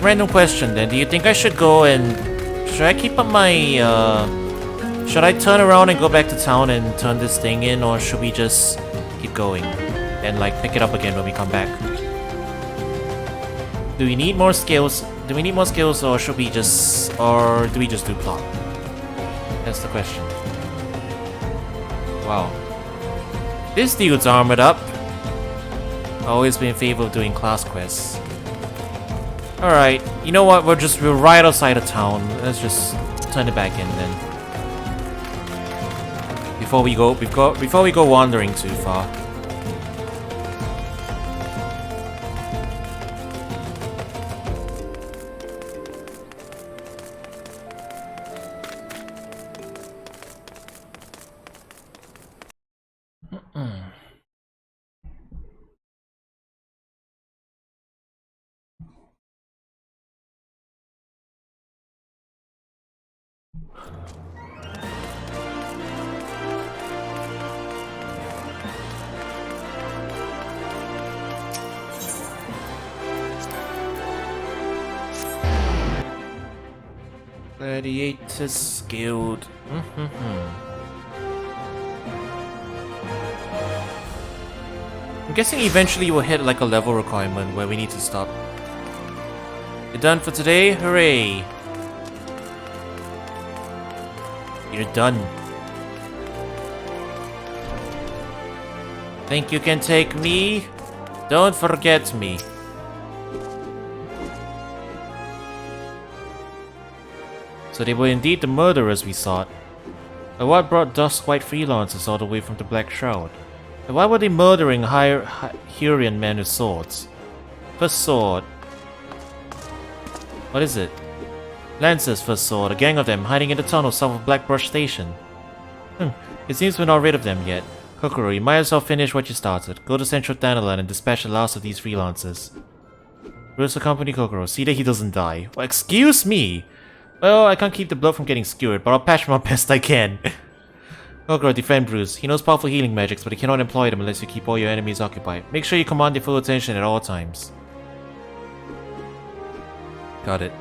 Random question then. Do you think I should go and... should I keep up my... should I turn around and go back to town and turn this thing in, or should we just keep going and like pick it up again when we come back? Do we need more skills? Do we need more skills, or should we just... or do we just do plot? That's the question. Wow. This dude's armored up. Always been in favor of doing class quests. Alright, you know what? We're right outside of town. Let's just turn it back in then. Before we go wandering too far. Gladiators Guild. I'm guessing eventually we'll hit like a level requirement where we need to stop. You're done for today? Hooray! You're done. Think you can take me? Don't forget me. So they were indeed the murderers we sought. But what brought Dusk-White freelancers all the way from the Black Shroud? And why were they murdering Hurrian men with swords? First sword. What is it? Lancers, first saw, a gang of them, hiding in the tunnel south of Blackbrush Station. It seems we're not rid of them yet. Kokoro, you might as well finish what you started. Go to Central Dandelion and dispatch the last of these freelancers. Bruce accompany Kokoro, see that he doesn't die. Well, excuse me! Well, I can't keep the blood from getting skewered, but I'll patch my best I can. Kokoro, defend Bruce. He knows powerful healing magics, but he cannot employ them unless you keep all your enemies occupied. Make sure you command your full attention at all times. Got it.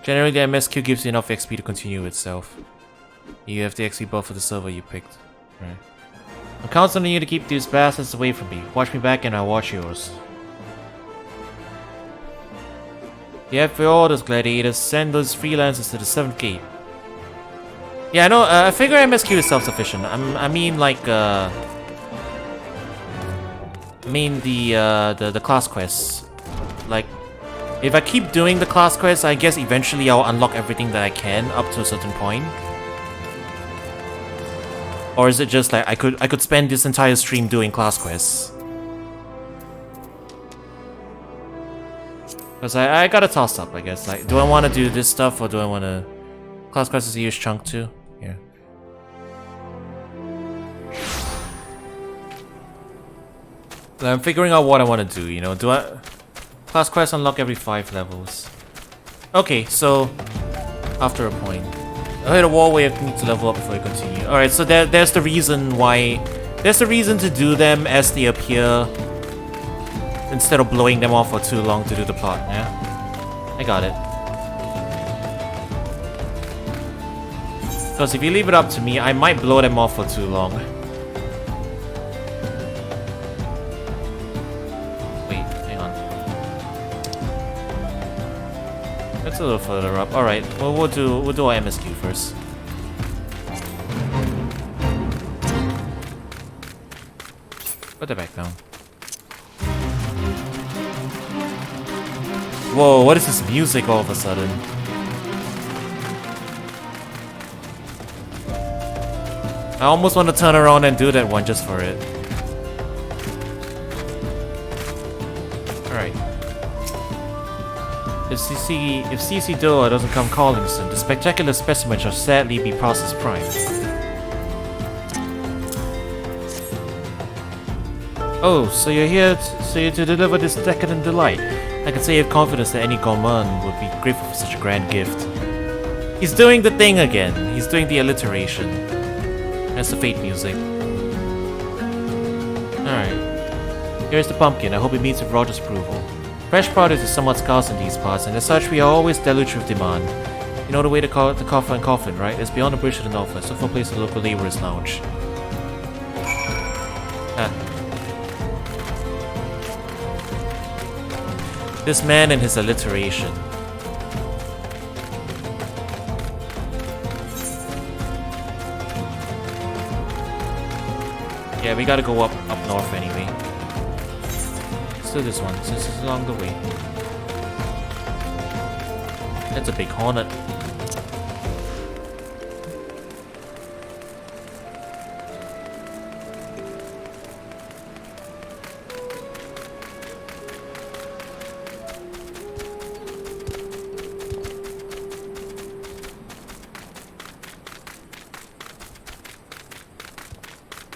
Generally, the MSQ gives you enough XP to continue itself. You have the XP buff for the server you picked. Right. I'm counting on you to keep these bastards away from me. Watch me back and I'll watch yours. You have your orders, gladiators. Send those freelancers to the 7th gate. Yeah, no, I figure MSQ is self-sufficient. I mean, like, the class quests. Like, if I keep doing the class quests, I guess eventually I'll unlock everything that I can up to a certain point. Or is it just like I could spend this entire stream doing class quests? Because I gotta toss up, I guess. Like, do I want to do this stuff or do I want to... Class quests is a huge chunk too. Yeah. So I'm figuring out what I want to do, you know. Do I... Class quests unlock every 5 levels. Okay, so... After a point. I hit a wall where you need to level up before you continue. Alright, so there's the reason why... There's the reason to do them as they appear... Instead of blowing them off for too long to do the plot, yeah? I got it. Because if you leave it up to me, I might blow them off for too long. Wait, hang on. That's a little further up. Alright, well we'll do our MSQ first. Put that back down. Whoa, what is this music all of a sudden? I almost want to turn around and do that one just for it. Alright. If CC Doa doesn't come calling soon, the spectacular specimen shall sadly be processed prime. Oh, so you're here to deliver this decadent delight. I can say with confidence that any gourmand would be grateful for such a grand gift. He's doing the thing again. He's doing the alliteration. That's the fate music. Alright. Here's the pumpkin. I hope it meets with Roger's approval. Fresh produce is somewhat scarce in these parts, and as such we are always deluged with demand. You know the way to call the coffer and coffin, right? It's beyond the bridge to the northwest, so for a place at the local laborers' lounge. This man and his alliteration. Yeah, we gotta go up north anyway. Let's do this one, since it's along the way. That's a big hornet.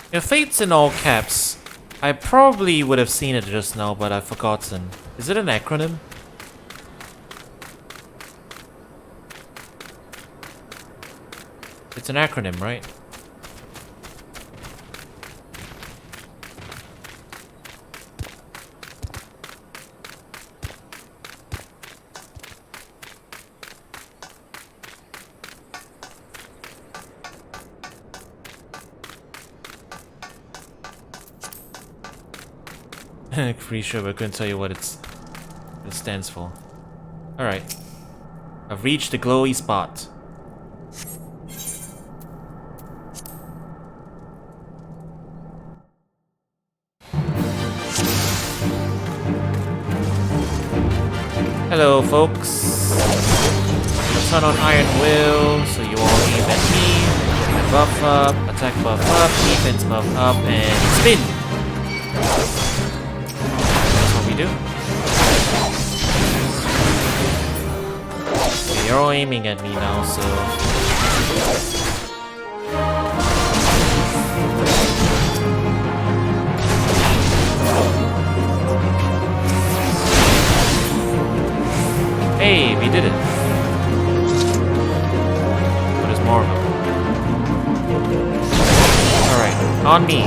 If fate's in all caps, I probably would have seen it just now, but I've forgotten. Is it an acronym? It's an acronym, right? Pretty sure but I couldn't tell you what it stands for. Alright. I've reached the glowy spot. Hello folks. Turn on Iron Will so you all aim at me. Buff up, attack buff up, defense buff up, and spin! Do. you're all aiming at me now, so... Hey, we did it. But there's more of them. Alright, on me.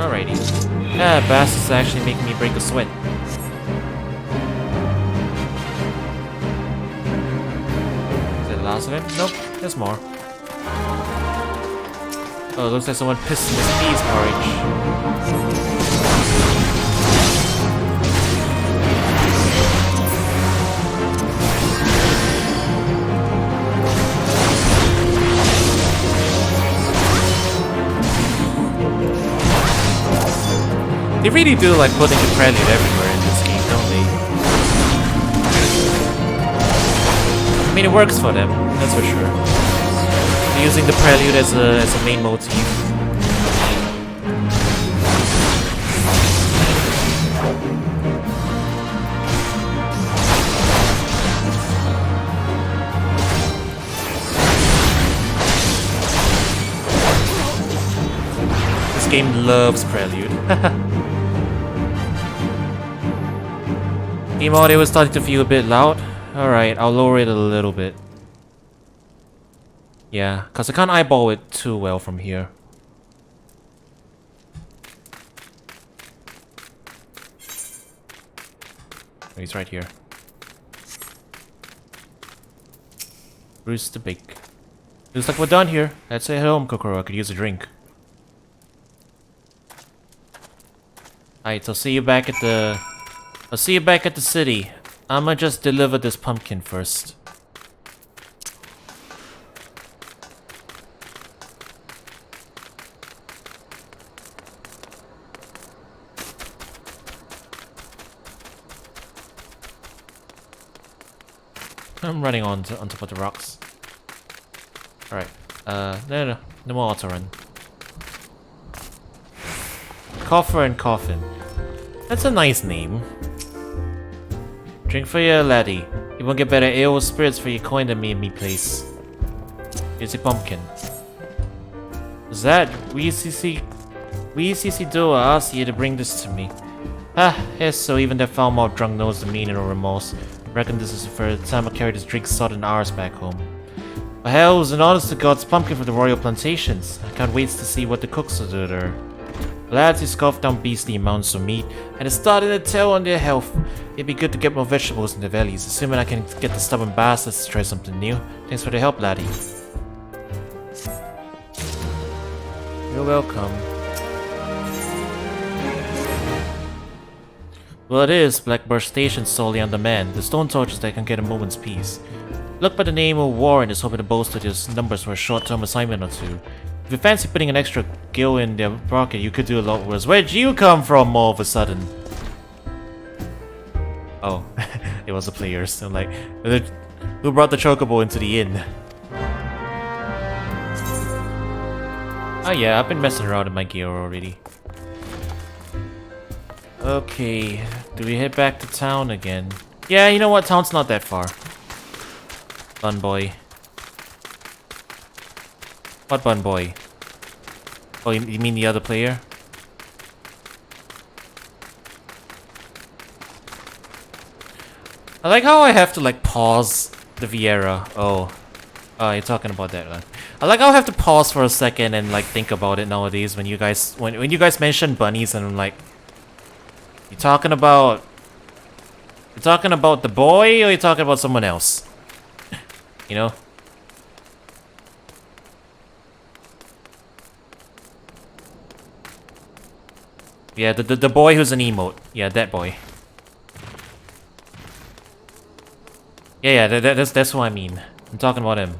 Alrighty. Bass is actually making me break a sweat. Is that the last of him? Nope, there's more. Oh, looks like someone pissed in this peas porridge. They really do like putting the prelude everywhere in this game, don't they? I mean, it works for them, that's for sure. They're using the prelude as a main motif. This game loves prelude. Game audio is starting to feel a bit loud. Alright, I'll lower it a little bit. Yeah, because I can't eyeball it too well from here. He's right here. Bruce the Big. Looks like we're done here. Let's head home, Coro. I could use a drink. Alright, I'll see you back at the city. I'ma just deliver this pumpkin first. I'm running on top of the rocks. Alright. No more auto run. Coffer and Coffin. That's a nice name. Drink for your laddie. You won't get better ale or spirits for your coin than me place. Here's a pumpkin. Is that WCC Dua asked you to bring this to me? Ah, yes, so even that foul-mouthed drunk knows the meaning of remorse. Reckon this is the third time I carried this drink sodden hours back home. But hell, it was an honest to God's pumpkin from the royal plantations. I can't wait to see what the cooks will do there. Lads who scoffed down beastly amounts of meat, and it's starting to tell on their health. It'd be good to get more vegetables in the valleys, assuming I can get the stubborn bastards to try something new. Thanks for the help, laddie. You're welcome. Well, it is Blackbird Station solely undermanned. The stone torches that can get a moment's peace. Look by the name of Warren is hoping to bolster his numbers for a short-term assignment or two. If you fancy putting an extra gill in their pocket, you could do a lot worse. Where'd you come from all of a sudden? Oh, it was the players. I'm like, who brought the chocobo into the inn? Oh yeah, I've been messing around in my gear already. Okay, do we head back to town again? Yeah, you know what? Town's not that far. Bun boy. What bun boy? Oh, you mean the other player? I like how I have to like pause the Viera. Oh, you're talking about that one. I like how I have to pause for a second and like think about it nowadays when you guys mention bunnies and I'm like, you talking about the boy or you talking about someone else? You know? Yeah, the boy who's an emote. Yeah, that boy. Yeah, that's what I mean. I'm talking about him.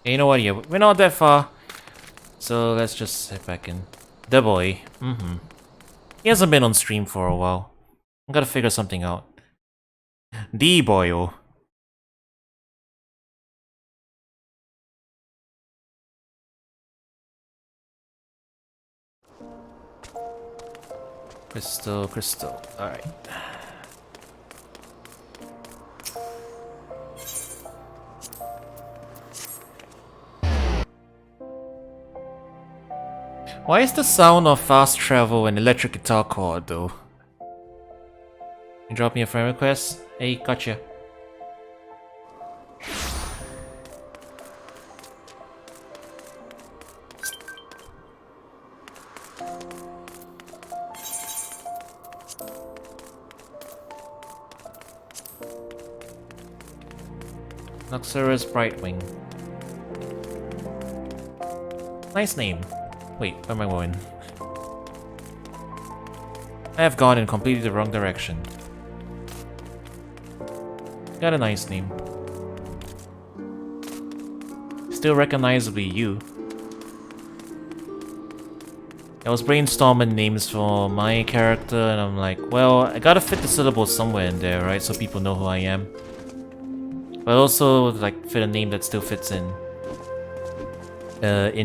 Hey, you know what? Yeah, we're not that far. So let's just head back in. The boy. He hasn't been on stream for a while. I gotta figure something out. The boyo. Crystal, crystal. Alright. Why is the sound of fast travel and electric guitar chord though? You drop me a friend request? Hey, gotcha. Noxurus Brightwing. Nice name. Wait, where am I going? I have gone in completely the wrong direction. Got a nice name. Still recognizably you. I was brainstorming names for my character and I'm like, well, I gotta fit the syllables somewhere in there, right? So people know who I am. But also, like, fit a name that still fits in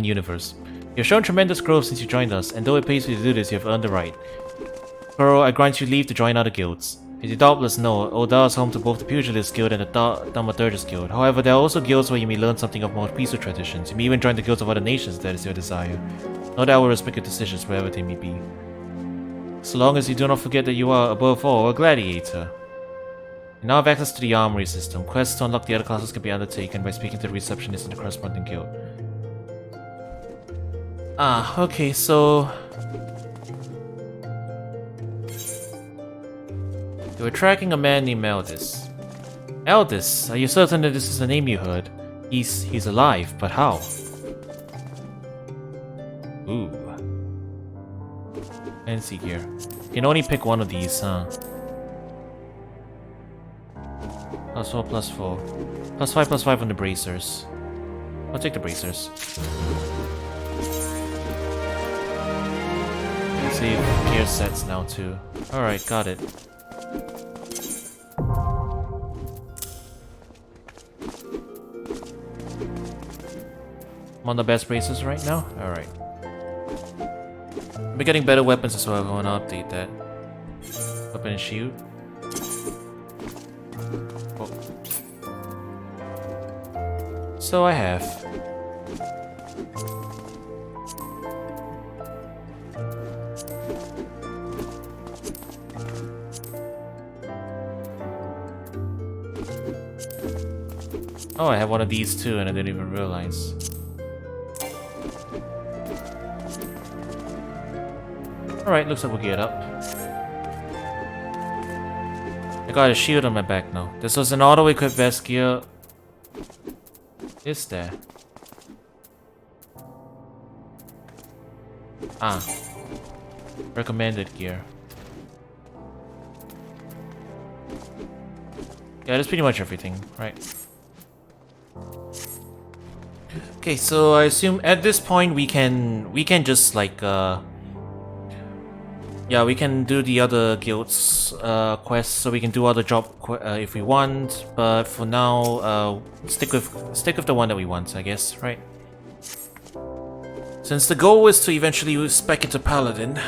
universe. You've shown tremendous growth since you joined us, and though it pays you to do this, you have earned the right. Coro, I grant you leave to join other guilds. As you doubtless know, Ul'dah is home to both the Pugilist Guild and the Thaumaturgist Guild. However, there are also guilds where you may learn something of more peaceful traditions. You may even join the guilds of other nations if that is your desire. No doubt I will respect your decisions wherever they may be. So long as you do not forget that you are, above all, a gladiator. You now have access to the armory system. Quests to unlock the other classes can be undertaken by speaking to the receptionist in the corresponding guild. Ah, okay, so... You were tracking a man named Eldis. Eldis? Are you certain that this is the name you heard? He's alive, but how? Ooh. Fancy gear. You can only pick one of these, huh? +4, +4. +5, +5 on the bracers. I'll take the bracers. Save gear sets now too. Alright, got it. I'm on the best bracers right now? Alright. I'll be getting better weapons as well. I want to update that. Weapon and shield. Oh. So I have. Oh, I have one of these too, and I didn't even realize. Alright, looks like we'll get up. I got a shield on my back now. This was an auto-equipped vest gear. Is there? Ah. Recommended gear. Yeah, that's pretty much everything, right? Okay, so I assume at this point we can just like yeah, we can do the other guilds quests, so we can do other job if we want, but for now stick with the one that we want, I guess, right? Since the goal is to eventually spec into Paladin.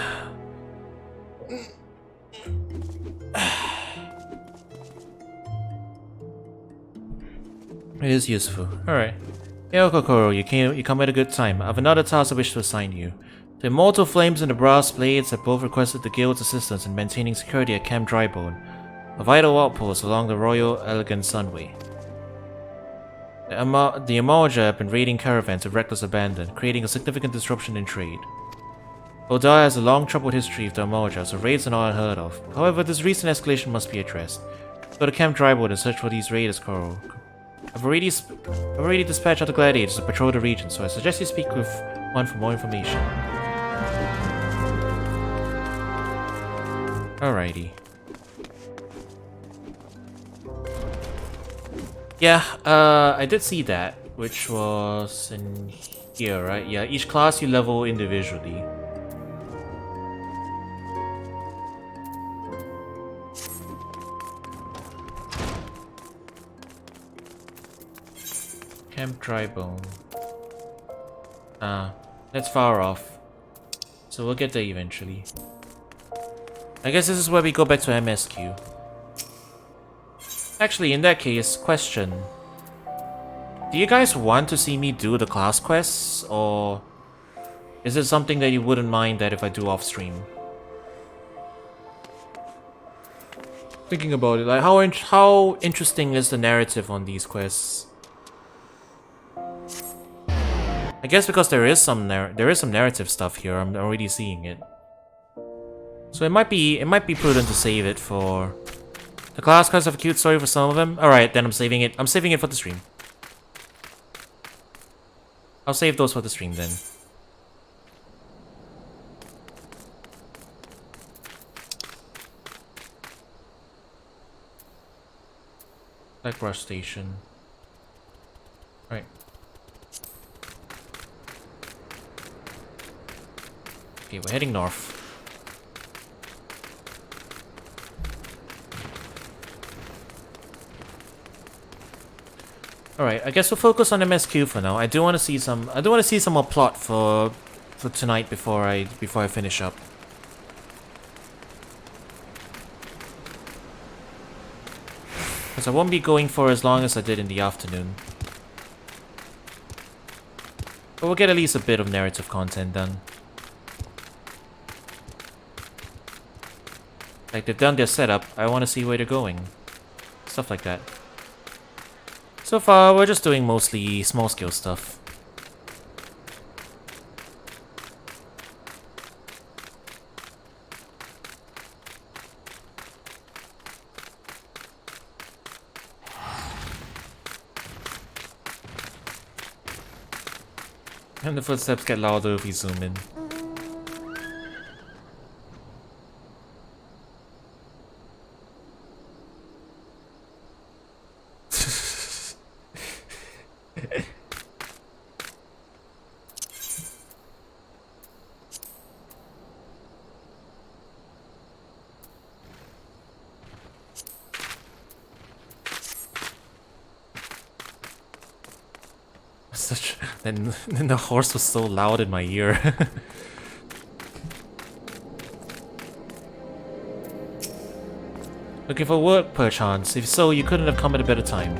It is useful. Alright. Hey, Coro, you come at a good time. I have another task I wish to assign you. The Immortal Flames and the Brass Blades have both requested the Guild's assistance in maintaining security at Camp Drybone, a vital outpost along the Royal Elegant Sunway. The Amalja have been raiding caravans with reckless abandon, creating a significant disruption in trade. Ul'dah has a long troubled history with the Amalja, so raids are not unheard of. However, this recent escalation must be addressed. Go to Camp Drybone and search for these raiders, Coro. I've already dispatched other gladiators to patrol the region, so I suggest you speak with one for more information. Alrighty. Yeah, I did see that, which was in here, right? Yeah, each class you level individually. Camp Dry Bone. Ah, that's far off. So we'll get there eventually. I guess this is where we go back to MSQ. Actually, in that case, question. Do you guys want to see me do the class quests, or is it something that you wouldn't mind that if I do off stream? Thinking about it, like how interesting is the narrative on these quests? I guess because there is some narrative stuff here. I'm already seeing it, so it might be prudent to save it for the class quests. Have a cute story for some of them. All right, then I'm saving it. I'm saving it for the stream. I'll save those for the stream then. Like Rush Station. Right. Okay, we're heading north. Alright, I guess we'll focus on MSQ for now. I do want to see some more plot for tonight before I finish up. Because I won't be going for as long as I did in the afternoon. But we'll get at least a bit of narrative content done. Like, they've done their setup, I want to see where they're going. Stuff like that. So far, we're just doing mostly small-scale stuff. And the footsteps get louder if we zoom in. Then the horse was so loud in my ear. Looking for work, perchance? If so, you couldn't have come at a better time.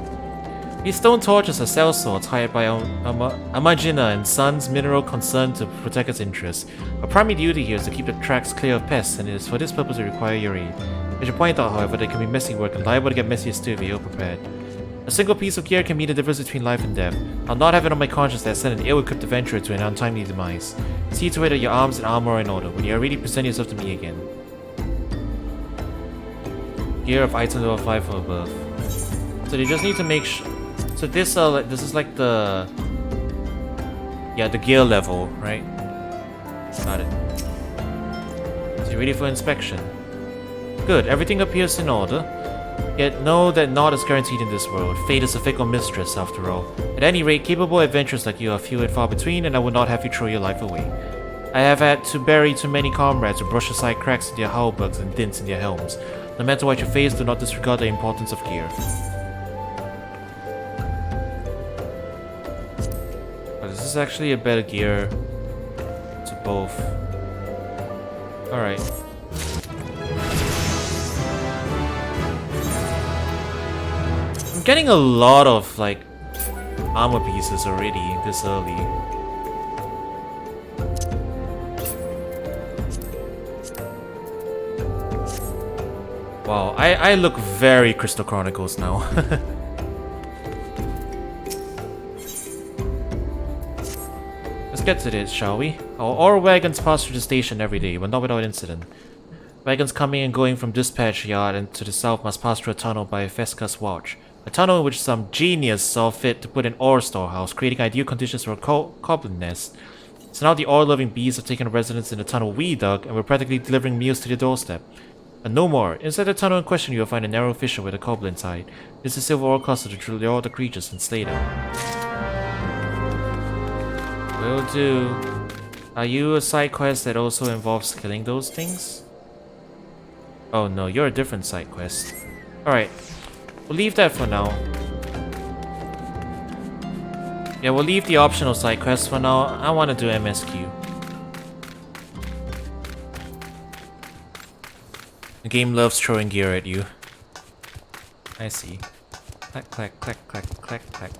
These stone torches are sellswords hired by Amagina and Sons Mineral Concern to protect its interests. Our primary duty here is to keep the tracks clear of pests, and it is for this purpose we require your aid. I should point out, however, that it can be messy work and liable to get messier still if you're ill-prepared. A single piece of gear can mean the difference between life and death. I'll not have it on my conscience that I sent an ill-equipped adventurer to an untimely demise. See to it that your arms and armor are in order. When you are ready, present yourself to me again. Gear of item level 5 or above. So they just need to make sure. So this is like the the gear level, right? Got it. So you're ready for inspection. Good. Everything appears in order. Yet know that naught is guaranteed in this world. Fate is a fickle mistress, after all. At any rate, capable adventurers like you are few and far between, and I would not have you throw your life away. I have had to bury too many comrades who brush aside cracks in their halberds and dints in their helms. No matter what you face, do not disregard the importance of gear. But this is actually a better gear to both. Alright. I'm getting a lot of, like, armor pieces already this early. Wow, I look very Crystal Chronicles now. Let's get to this, shall we? Our ore wagons pass through the station every day, but not without incident. Wagons coming and going from dispatch yard and to the south must pass through a tunnel by Fesca's watch. A tunnel in which some genius saw fit to put an ore storehouse, creating ideal conditions for a goblin nest. So now the ore-loving bees have taken residence in the tunnel we dug, and we're practically delivering meals to their doorstep. And no more. Inside the tunnel in question, you'll find a narrow fissure with a cobble inside. This is silver ore cluster to drill all the creatures and slay them. Will do. Are you a side quest that also involves killing those things? Oh no, you're a different side quest. Alright. We'll leave that for now. Yeah, we'll leave the optional side quest for now. I want to do MSQ. The game loves throwing gear at you. I see. Clack, clack, clack, clack, clack, clack.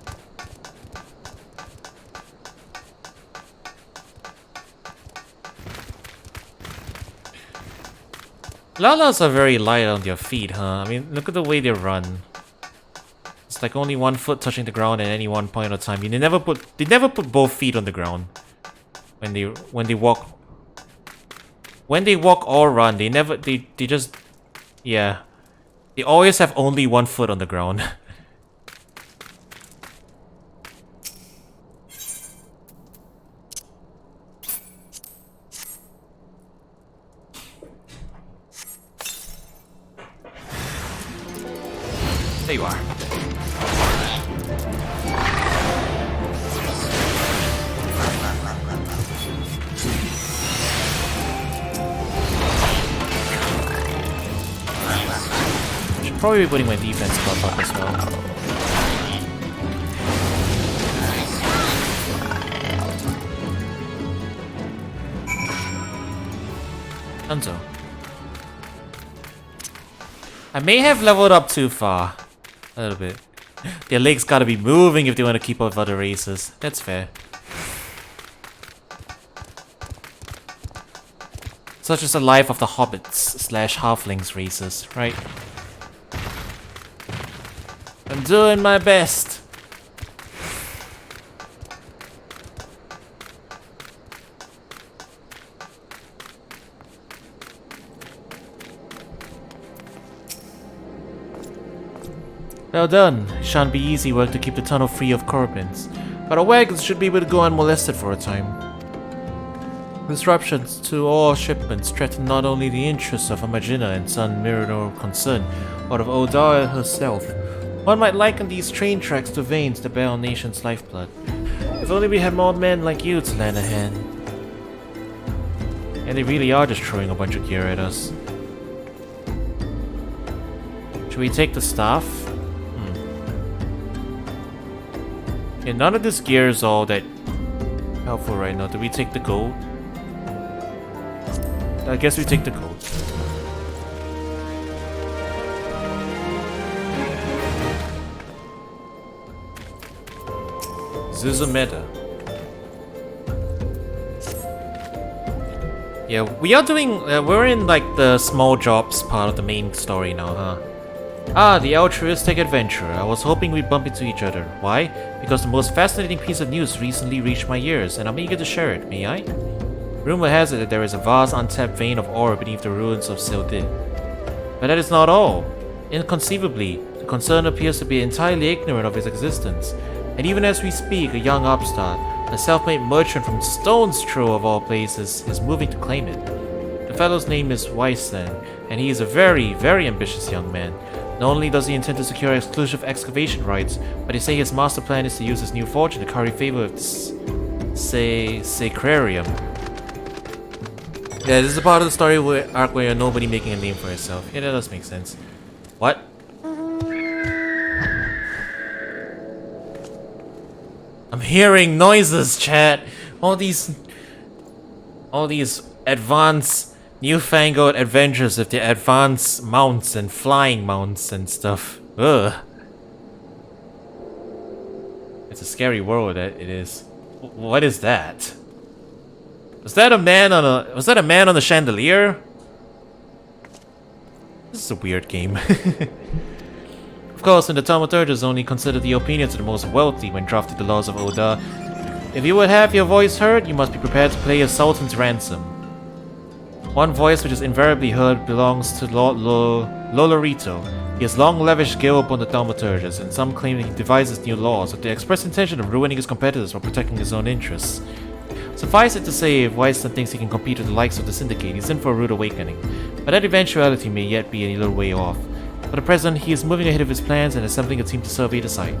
Lalas are very light on their feet, huh? I mean, look at the way they run. It's like only one foot touching the ground at any one point of time. They never put both feet on the ground when they walk. When they walk or run, they just, yeah. They always have only one foot on the ground. There you are. Should probably be putting my defense buff up as well. Dunzo. I may have leveled up too far. A little bit. Their legs gotta be moving if they want to keep up with other races. That's fair. Such is the life of the hobbits / halflings races, right? I'm doing my best. Well done. It shan't be easy work to keep the tunnel free of corruptions, but our wagons should be able to go unmolested for a time. Disruptions to all shipments threaten not only the interests of Amagina and Sun Mirador concern, but of Ul'dah herself. One might liken these train tracks to veins that bear our nation's lifeblood. If only we had more men like you to lend a hand. And they really are just throwing a bunch of gear at us. Should we take the staff? Yeah, none of this gear is all that helpful right now. Do we take the gold? I guess we take the gold. Zuzumeda. Yeah, we are doing... we're in like the small jobs part of the main story now, huh? Ah, the altruistic adventurer. I was hoping we'd bump into each other. Why? Because the most fascinating piece of news recently reached my ears, and I'm eager to share it. May I? Rumor has it that there is a vast untapped vein of ore beneath the ruins of Ul'dah. But that is not all. Inconceivably, the concern appears to be entirely ignorant of its existence. And even as we speak, a young upstart, a self-made merchant from Stone's Throw of all places, is moving to claim it. The fellow's name is Weissland, and he is a very, very ambitious young man. Not only does he intend to secure exclusive excavation rights, but they say his master plan is to use his new fortune to curry favor with this, Sacrarium. Yeah, this is a part of the story arc where you're nobody making a name for yourself. Yeah, that does make sense. What? I'm hearing noises, chat. All these advanced, newfangled adventures with their advanced mounts and flying mounts and stuff. Ugh. It's a scary world, that it is. What is that? Was that a man on the chandelier? This is a weird game. Of course, in the Thaumaturges only consider the opinions of the most wealthy when drafting the laws of Ul'dah. If you would have your voice heard, you must be prepared to pay a sultan's ransom. One voice which is invariably heard belongs to Lord Lolorito. He has long lavished gil upon the Thaumaturges, and some claim that he devises new laws with the express intention of ruining his competitors while protecting his own interests. Suffice it to say, if Weiston thinks he can compete with the likes of the Syndicate, he's in for a rude awakening. But that eventuality may yet be a little way off. For the present, he is moving ahead of his plans and assembling a team to survey the site.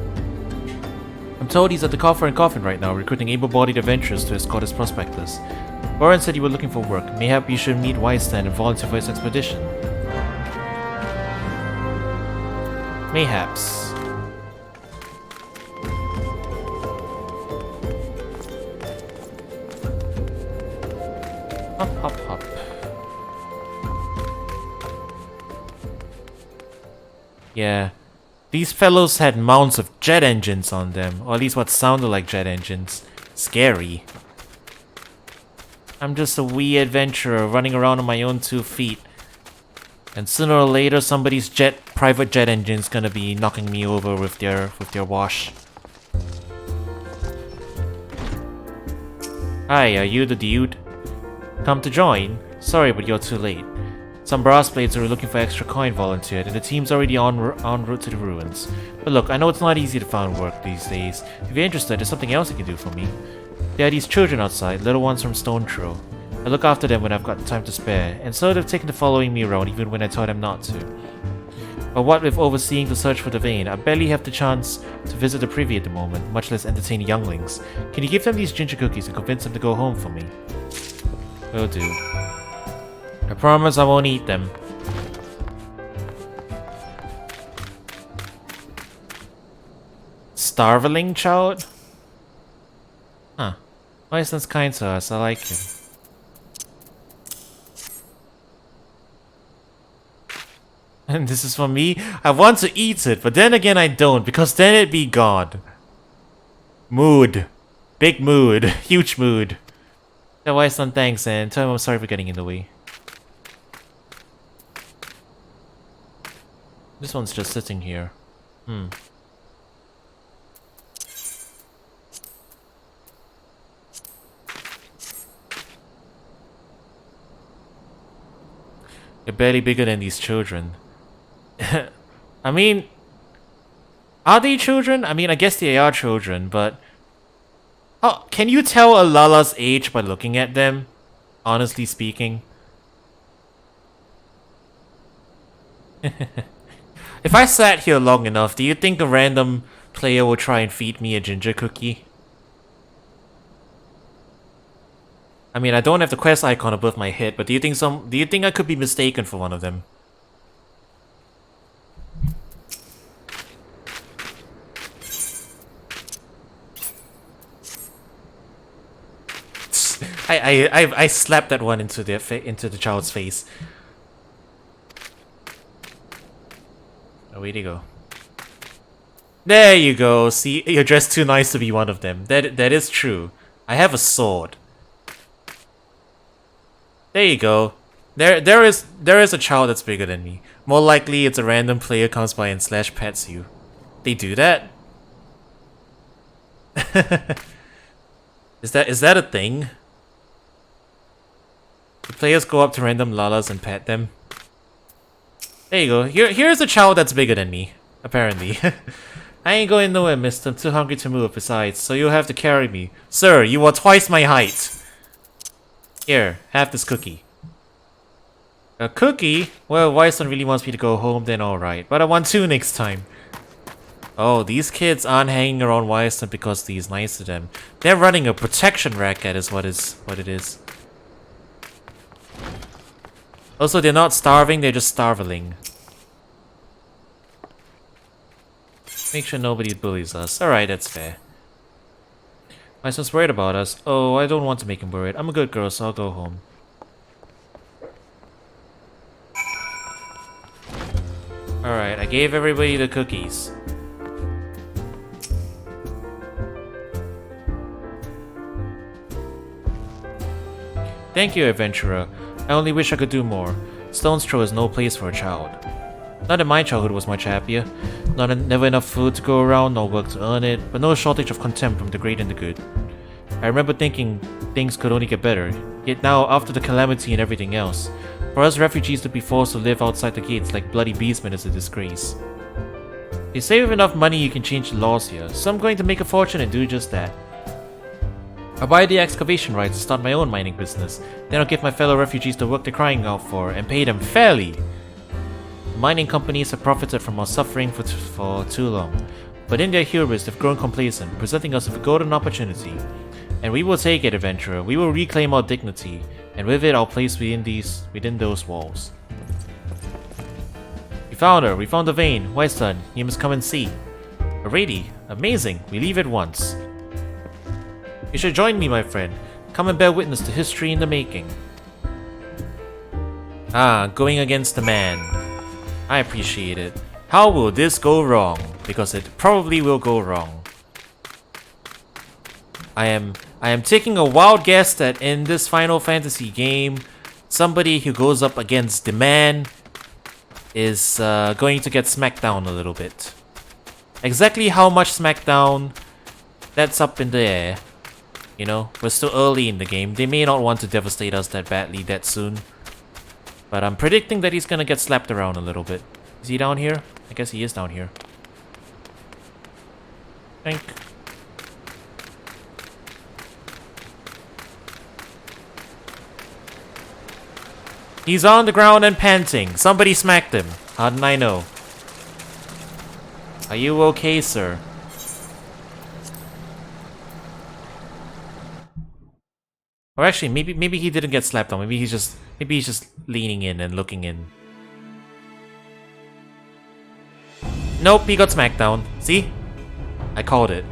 I'm told he's at the Coffer and Coffin right now, recruiting able-bodied adventurers to escort his prospectors. Warren said you were looking for work. Mayhap you should meet Weiston and volunteer for his expedition. Mayhaps. Hop, hop, hop. Yeah. These fellows had mounts of jet engines on them, or at least what sounded like jet engines. Scary. I'm just a wee adventurer running around on my own 2 feet. And sooner or later somebody's private jet engine's gonna be knocking me over with their wash. Hi, are you the dude? Come to join? Sorry, but you're too late. Some brass blades are looking for extra coin volunteered, and the team's already en route to the ruins. But look, I know it's not easy to find work these days. If you're interested, there's something else you can do for me. There are these children outside, little ones from Stone Throw. I look after them when I've got time to spare, and so they've taken to following me around even when I tell them not to. But what with overseeing the search for the vein, I barely have the chance to visit the privy at the moment, much less entertain younglings. Can you give them these ginger cookies and convince them to go home for me? Will do. I promise I won't eat them. Starveling child? Huh. Weiston's kind to us, I like him. And this is for me? I want to eat it, but then again I don't, because then it'd be God. Mood. Big mood. Huge mood. Tell Weiston thanks and tell him I'm sorry for getting in the way. This one's just sitting here. They're barely bigger than these children. I mean, are they children? I mean, I guess they are children, but... Oh, can you tell a Lala's age by looking at them? Honestly speaking. If I sat here long enough, do you think a random player will try and feed me a ginger cookie? I mean, I don't have the quest icon above my head, but do you think I could be mistaken for one of them? I slapped that one into the child's face. Oh, where'd he go? There you go. See, you're dressed too nice to be one of them. That is true. I have a sword. There you go. There is a child that's bigger than me. More likely, it's a random player comes by and slash pets you. They do that? Is that a thing? The players go up to random Lalas and pet them. There you go. Here's a child that's bigger than me, apparently. I ain't going nowhere, mister. I'm too hungry to move, besides, so you'll have to carry me. Sir, you are twice my height. Here, have this cookie. A cookie? Well, Weiston really wants me to go home, then alright. But I want 2 next time. Oh, these kids aren't hanging around Weiston because he's nice to them. They're running a protection racket is what it is. Also, they're not starving, they're just starveling. Make sure nobody bullies us. Alright, that's fair. My son's worried about us. Oh, I don't want to make him worried. I'm a good girl, so I'll go home. Alright, I gave everybody the cookies. Thank you, adventurer. I only wish I could do more. Stone's Throw is no place for a child. Not that my childhood was much happier. Never enough food to go around, no work to earn it, but no shortage of contempt from the great and the good. I remember thinking things could only get better, yet now, after the calamity and everything else, for us refugees to be forced to live outside the gates like bloody beastmen is a disgrace. They say with enough money you can change the laws here, so I'm going to make a fortune and do just that. I'll buy the excavation rights to start my own mining business. Then I'll give my fellow refugees the work they're crying out for and pay them fairly. Mining companies have profited from our suffering for too long. But in their hubris, they've grown complacent, presenting us with a golden opportunity. And we will take it, adventurer. We will reclaim our dignity, and with it our place within those walls. We found her. We found the vein. Wise son, you must come and see. Alrighty. Amazing. We leave at once. You should join me, my friend. Come and bear witness to history in the making. Ah, going against the man. I appreciate it. How will this go wrong? Because it probably will go wrong. I am taking a wild guess that in this Final Fantasy game, somebody who goes up against the man is going to get smacked down a little bit. Exactly how much smackdown, that's up in the air. You know, we're still early in the game. They may not want to devastate us that badly that soon. But I'm predicting that he's gonna get slapped around a little bit. Is he down here? I guess he is down here. Think. He's on the ground and panting. Somebody smacked him. How didn't I know? Are you okay, sir? Or actually, maybe he didn't get slapped on. Maybe he's just leaning in and looking in. Nope, he got smacked down. See? I called it.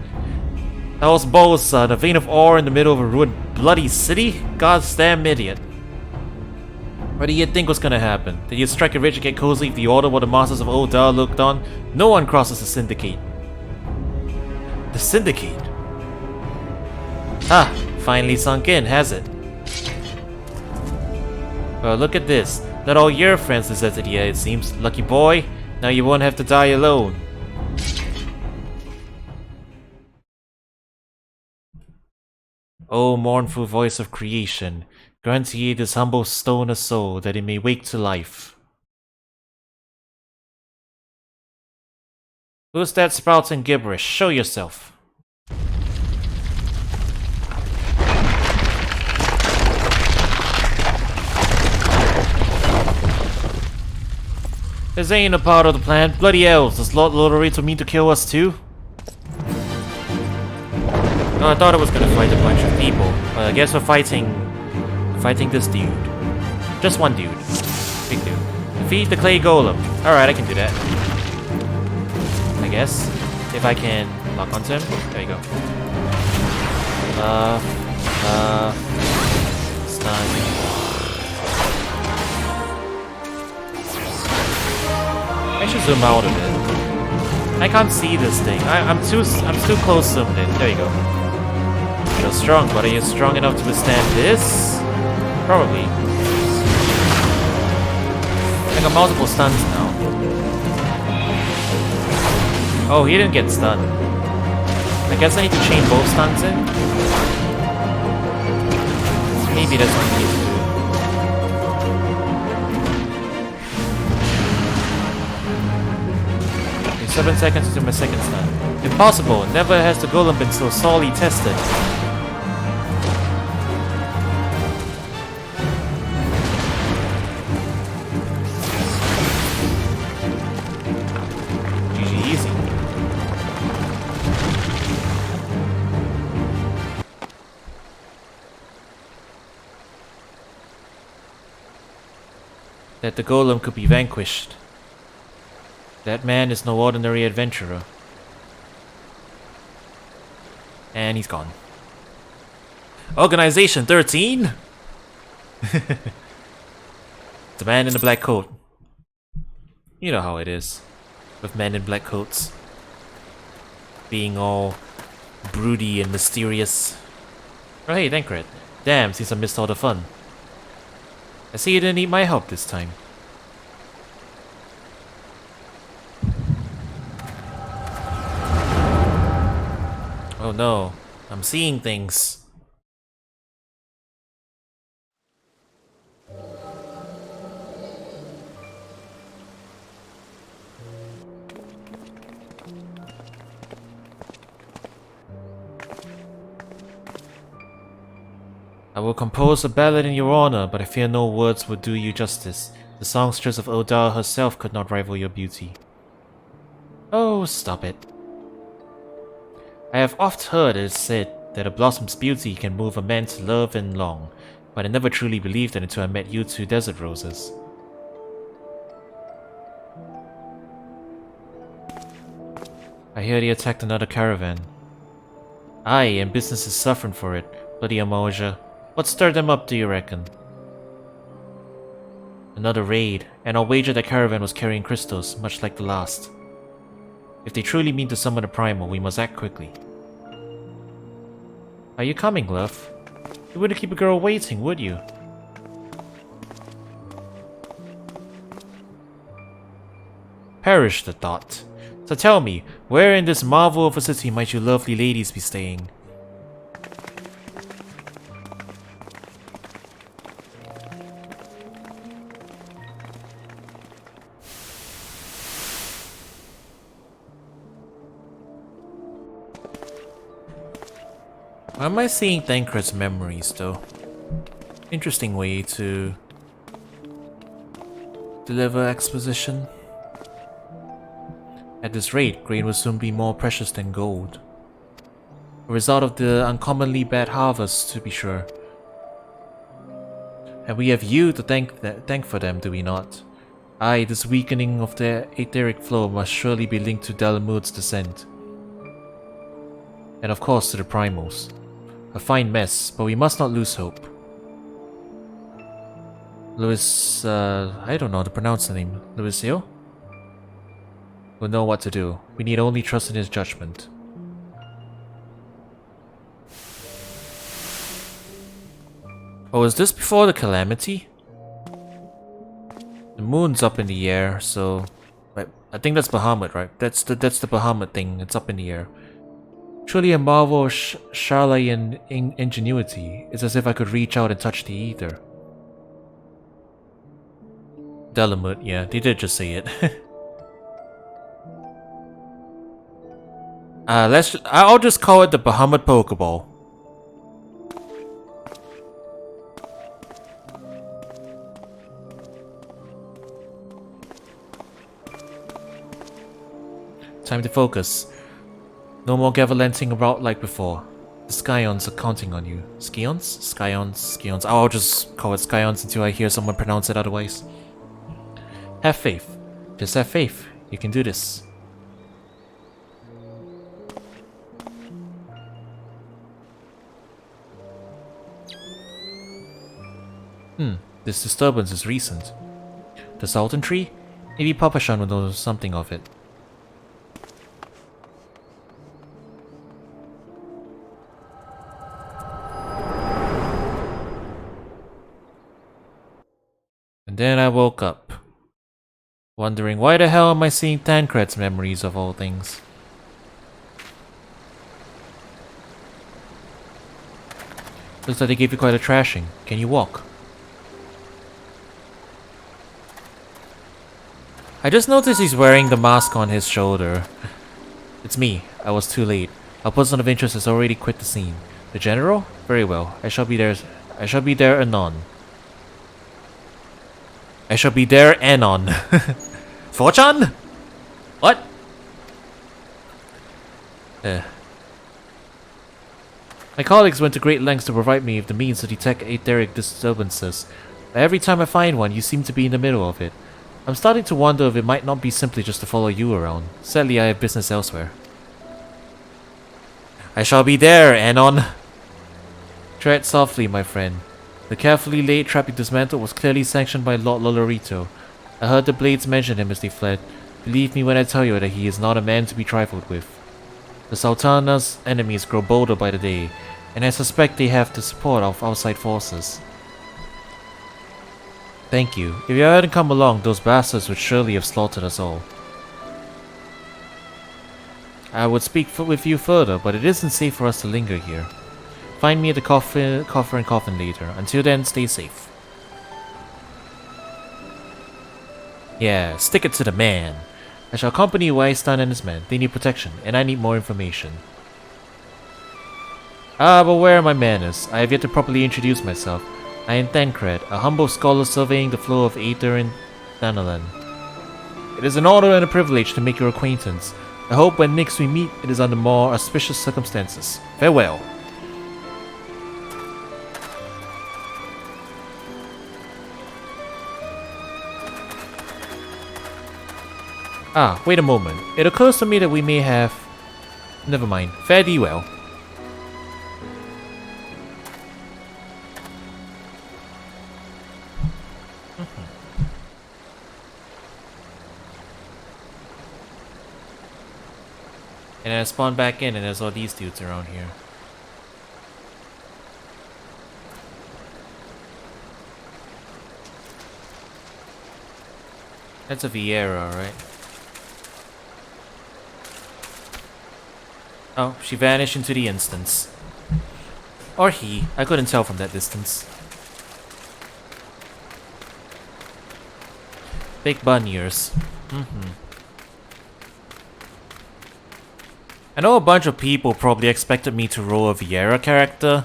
That was both, son. A vein of ore in the middle of a ruined bloody city? God's damn idiot. What do you think was gonna happen? Did you strike it rich and get cozy if the order while the masters of Ul'dah looked on? No one crosses the Syndicate. The Syndicate? Ah, finally sunk in, has it? Well, look at this. Not all your friends deserted here, it seems. Lucky boy, now you won't have to die alone. O mournful voice of creation, grant ye this humble stone a soul, that it may wake to life. Who's that sprouting gibberish? Show yourself. This ain't a part of the plan. Bloody elves, does Lord Lodorator mean to kill us too? No, I thought I was gonna fight a bunch of people, but I guess we're fighting this dude. Just one dude. Big dude. Defeat the clay golem. Alright, I can do that. I guess. If I can lock onto him. There you go. Stun. I should zoom out a bit. I can't see this thing. I'm too close zoomed in. There you go. You're strong, but are you strong enough to withstand this? Probably. I got multiple stuns now. Oh, he didn't get stunned. I guess I need to chain both stuns in? Maybe that's what I need to do. 7 seconds into my second stun. Impossible! Never has the golem been so sorely tested. GG easy. That the golem could be vanquished. That man is no ordinary adventurer. And he's gone. Organization 13? The man in the black coat. You know how it is. With men in black coats. Being all broody and mysterious. Oh hey, Dankred. Damn, seems I missed all the fun. I see you didn't need my help this time. Oh no, I'm seeing things. I will compose a ballad in your honor, but I fear no words would do you justice. The songstress of Ul'dah herself could not rival your beauty. Oh, stop it. I have oft heard it said that a blossom's beauty can move a man to love and long, but I never truly believed it until I met you two desert roses. I hear they attacked another caravan. Aye, and business is suffering for it. Bloody Amoja. What stirred them up, do you reckon? Another raid, and I'll wager the caravan was carrying crystals, much like the last. If they truly mean to summon a primal, we must act quickly. Are you coming, love? You wouldn't keep a girl waiting, would you? Perish the thought. So tell me, where in this marvel of a city might you lovely ladies be staying? Why am I seeing Thancred's memories, though? Interesting way to deliver exposition. At this rate, grain will soon be more precious than gold. A result of the uncommonly bad harvest, to be sure. And we have you to thank for them, do we not? Aye, this weakening of the etheric flow must surely be linked to Dalamud's descent. And of course to the primals. A fine mess, but we must not lose hope. Louis, I don't know how to pronounce the name. Louisio? Will know what to do. We need only trust in his judgment. Oh, is this before the calamity? The moon's up in the air, so... I think that's Bahamut, right? That's the Bahamut thing. It's up in the air. Truly a marvel of Charlayan ingenuity. It's as if I could reach out and touch the ether. Dalamud, yeah, they did just say it. I'll just call it the Bahamut Pokeball. Time to focus. No more gallivanting about like before. The Scions are counting on you. Scions? Scions. I'll just call it Scions until I hear someone pronounce it otherwise. Have faith. Just have faith. You can do this. This disturbance is recent. The Sultan tree? Maybe Papashan will know something of it. And then I woke up, wondering why the hell am I seeing Thancred's memories of all things? Looks like they gave you quite a trashing. Can you walk? I just noticed he's wearing the mask on his shoulder. It's me. I was too late. Our person of interest has already quit the scene. The general? Very well. I shall be there anon. I shall be there anon. Fortune? What? My colleagues went to great lengths to provide me with the means to detect etheric disturbances. But every time I find one, you seem to be in the middle of it. I'm starting to wonder if it might not be simply just to follow you around. Sadly, I have business elsewhere. I shall be there, Anon. Tread softly, my friend. The carefully laid trap you dismantled was clearly sanctioned by Lord Lolorito. I heard the Blades mention him as they fled. Believe me when I tell you that he is not a man to be trifled with. The Sultana's enemies grow bolder by the day, and I suspect they have the support of outside forces. Thank you. If you hadn't come along, those bastards would surely have slaughtered us all. I would speak with you further, but it isn't safe for us to linger here. Find me at the coffer and coffin later. Until then, stay safe. Yeah, stick it to the man. I shall accompany Weisstein and his men. They need protection, and I need more information. Ah, but where are my manners? I have yet to properly introduce myself. I am Thancred, a humble scholar surveying the flow of Aether in Thanalan. It is an honor and a privilege to make your acquaintance. I hope when next we meet, it is under more auspicious circumstances. Farewell. Ah, wait a moment. It occurs to me that we may have... Never mind. Fare thee well. And I spawned back in and there's all these dudes around here. That's a Vieira, right? Oh, she vanished into the instance. Or he. I couldn't tell from that distance. Big bun ears. I know a bunch of people probably expected me to roll a Vieira character.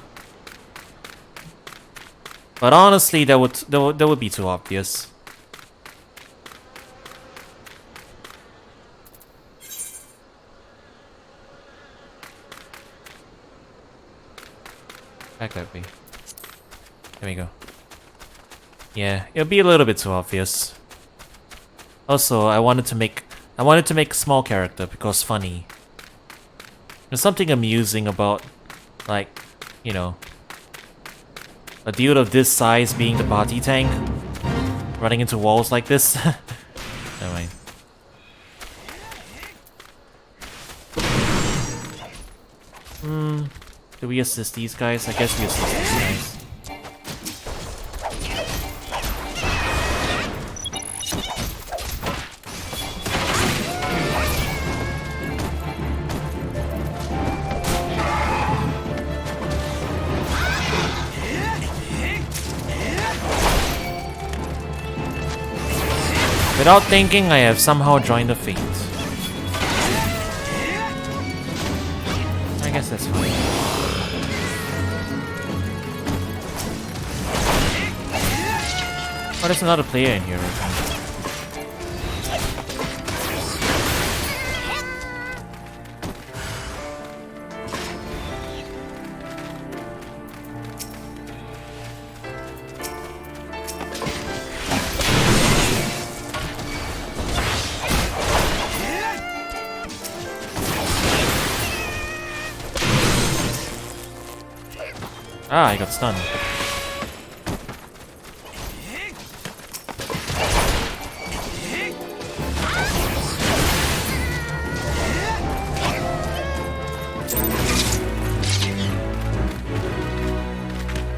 But honestly, that would be too obvious. Back that way. There we go. Yeah, it'll be a little bit too obvious. Also, I wanted to make a small character because funny. There's something amusing about, like, you know, a dude of this size being the party tank, running into walls like this. Never mind. Do we assist these guys? I guess we assist these guys. Without thinking, I have somehow joined the fate. I guess that's fine. Oh, there's another player in here. Ah, I got stunned.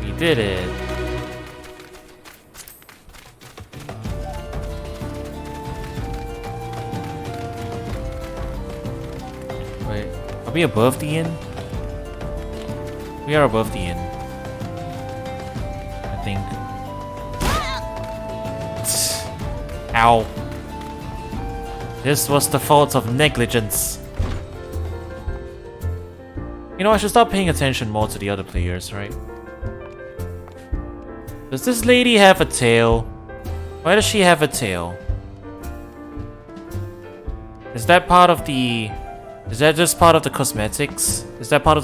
We did it. Wait, are we above the inn? We are above the inn. Ow. This was the fault of negligence. You know, I should start paying attention more to the other players, right? Does this lady have a tail? Why does she have a tail? Is that part of the... Is that just part of the cosmetics? Is that part of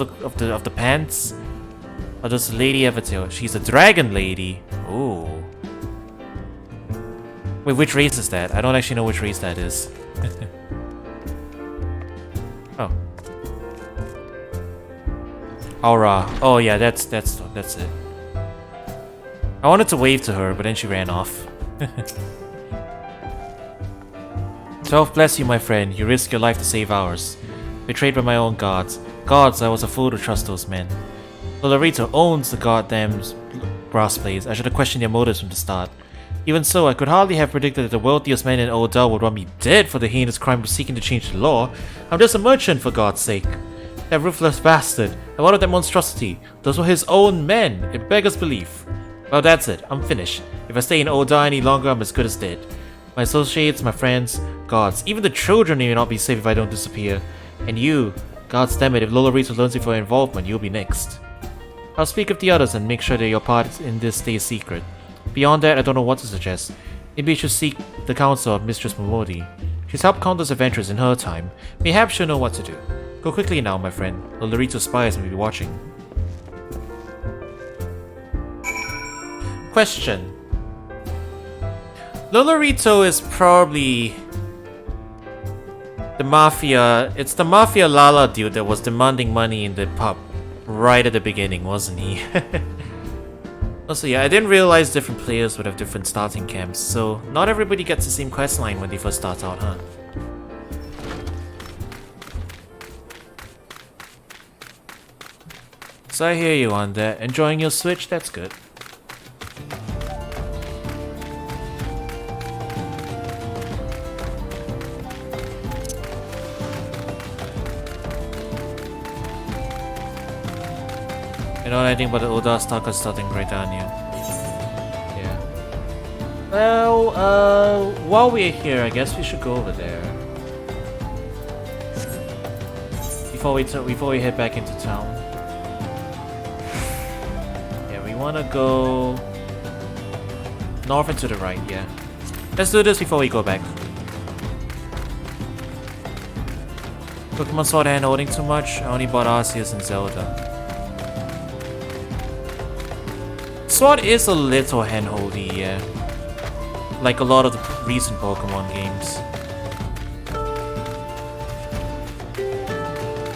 the pants? Or does the lady have a tail? She's a dragon lady. Ooh. Wait, which race is that? I don't actually know which race that is. Oh. Aura. Oh yeah, that's it. I wanted to wave to her, but then she ran off. 12 bless you, my friend. You risked your life to save ours. Betrayed by my own gods. Gods, I was a fool to trust those men. Lolorito owns the goddamn brass blades. I should have questioned their motives from the start. Even so, I could hardly have predicted that the wealthiest man in Ul'dah would want me dead for the heinous crime of seeking to change the law. I'm just a merchant, for God's sake. That ruthless bastard, and what of that monstrosity? Those were his own men. It beggars belief. Well, that's it. I'm finished. If I stay in Ul'dah any longer, I'm as good as dead. My associates, my friends, gods, even the children may not be safe if I don't disappear. And you, gods damn it, if Lolorito learns of your involvement, you'll be next. I'll speak with the others and make sure that your part in this stays secret. Beyond that, I don't know what to suggest. Maybe you should seek the counsel of Mistress Momodi. She's helped countless adventurers in her time. Perhaps she'll know what to do. Go quickly now, my friend. The Lorito spies may be watching. Question. Lolorito is probably the mafia. It's the mafia Lala dude that was demanding money in the pub right at the beginning, wasn't he? Also, yeah, I didn't realize different players would have different starting camps, so not everybody gets the same questline when they first start out, huh? So I hear you on that. Enjoying your Switch? That's good. You know anything about the Ul'dah stalkers starting right down here? Yeah. Well, while we're here, I guess we should go over there. Before we head back into town. Yeah, we wanna go north and to the right, yeah. Let's do this before we go back. Pokemon Sword hand holding too much? I only bought Arceus and Zelda. Sword is a little handholdy, yeah. Like a lot of the recent Pokemon games.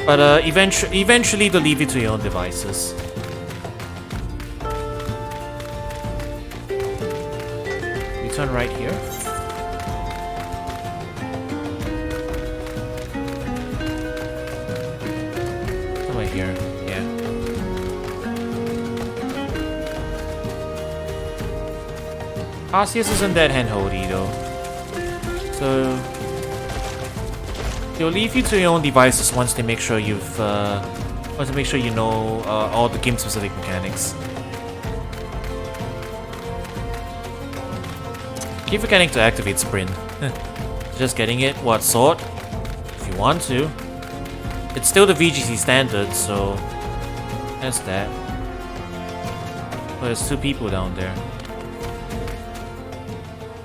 But eventually they'll leave you to your own devices. We turn right here. Somewhere here, yeah. Arceus isn't that handholdy though. So they'll leave you to your own devices once they make sure you know all the game specific mechanics. Keep forgetting to activate sprint. Just getting it. What, sword? If you want to. It's still the VGC standard, so that's that. But there's 2 people down there.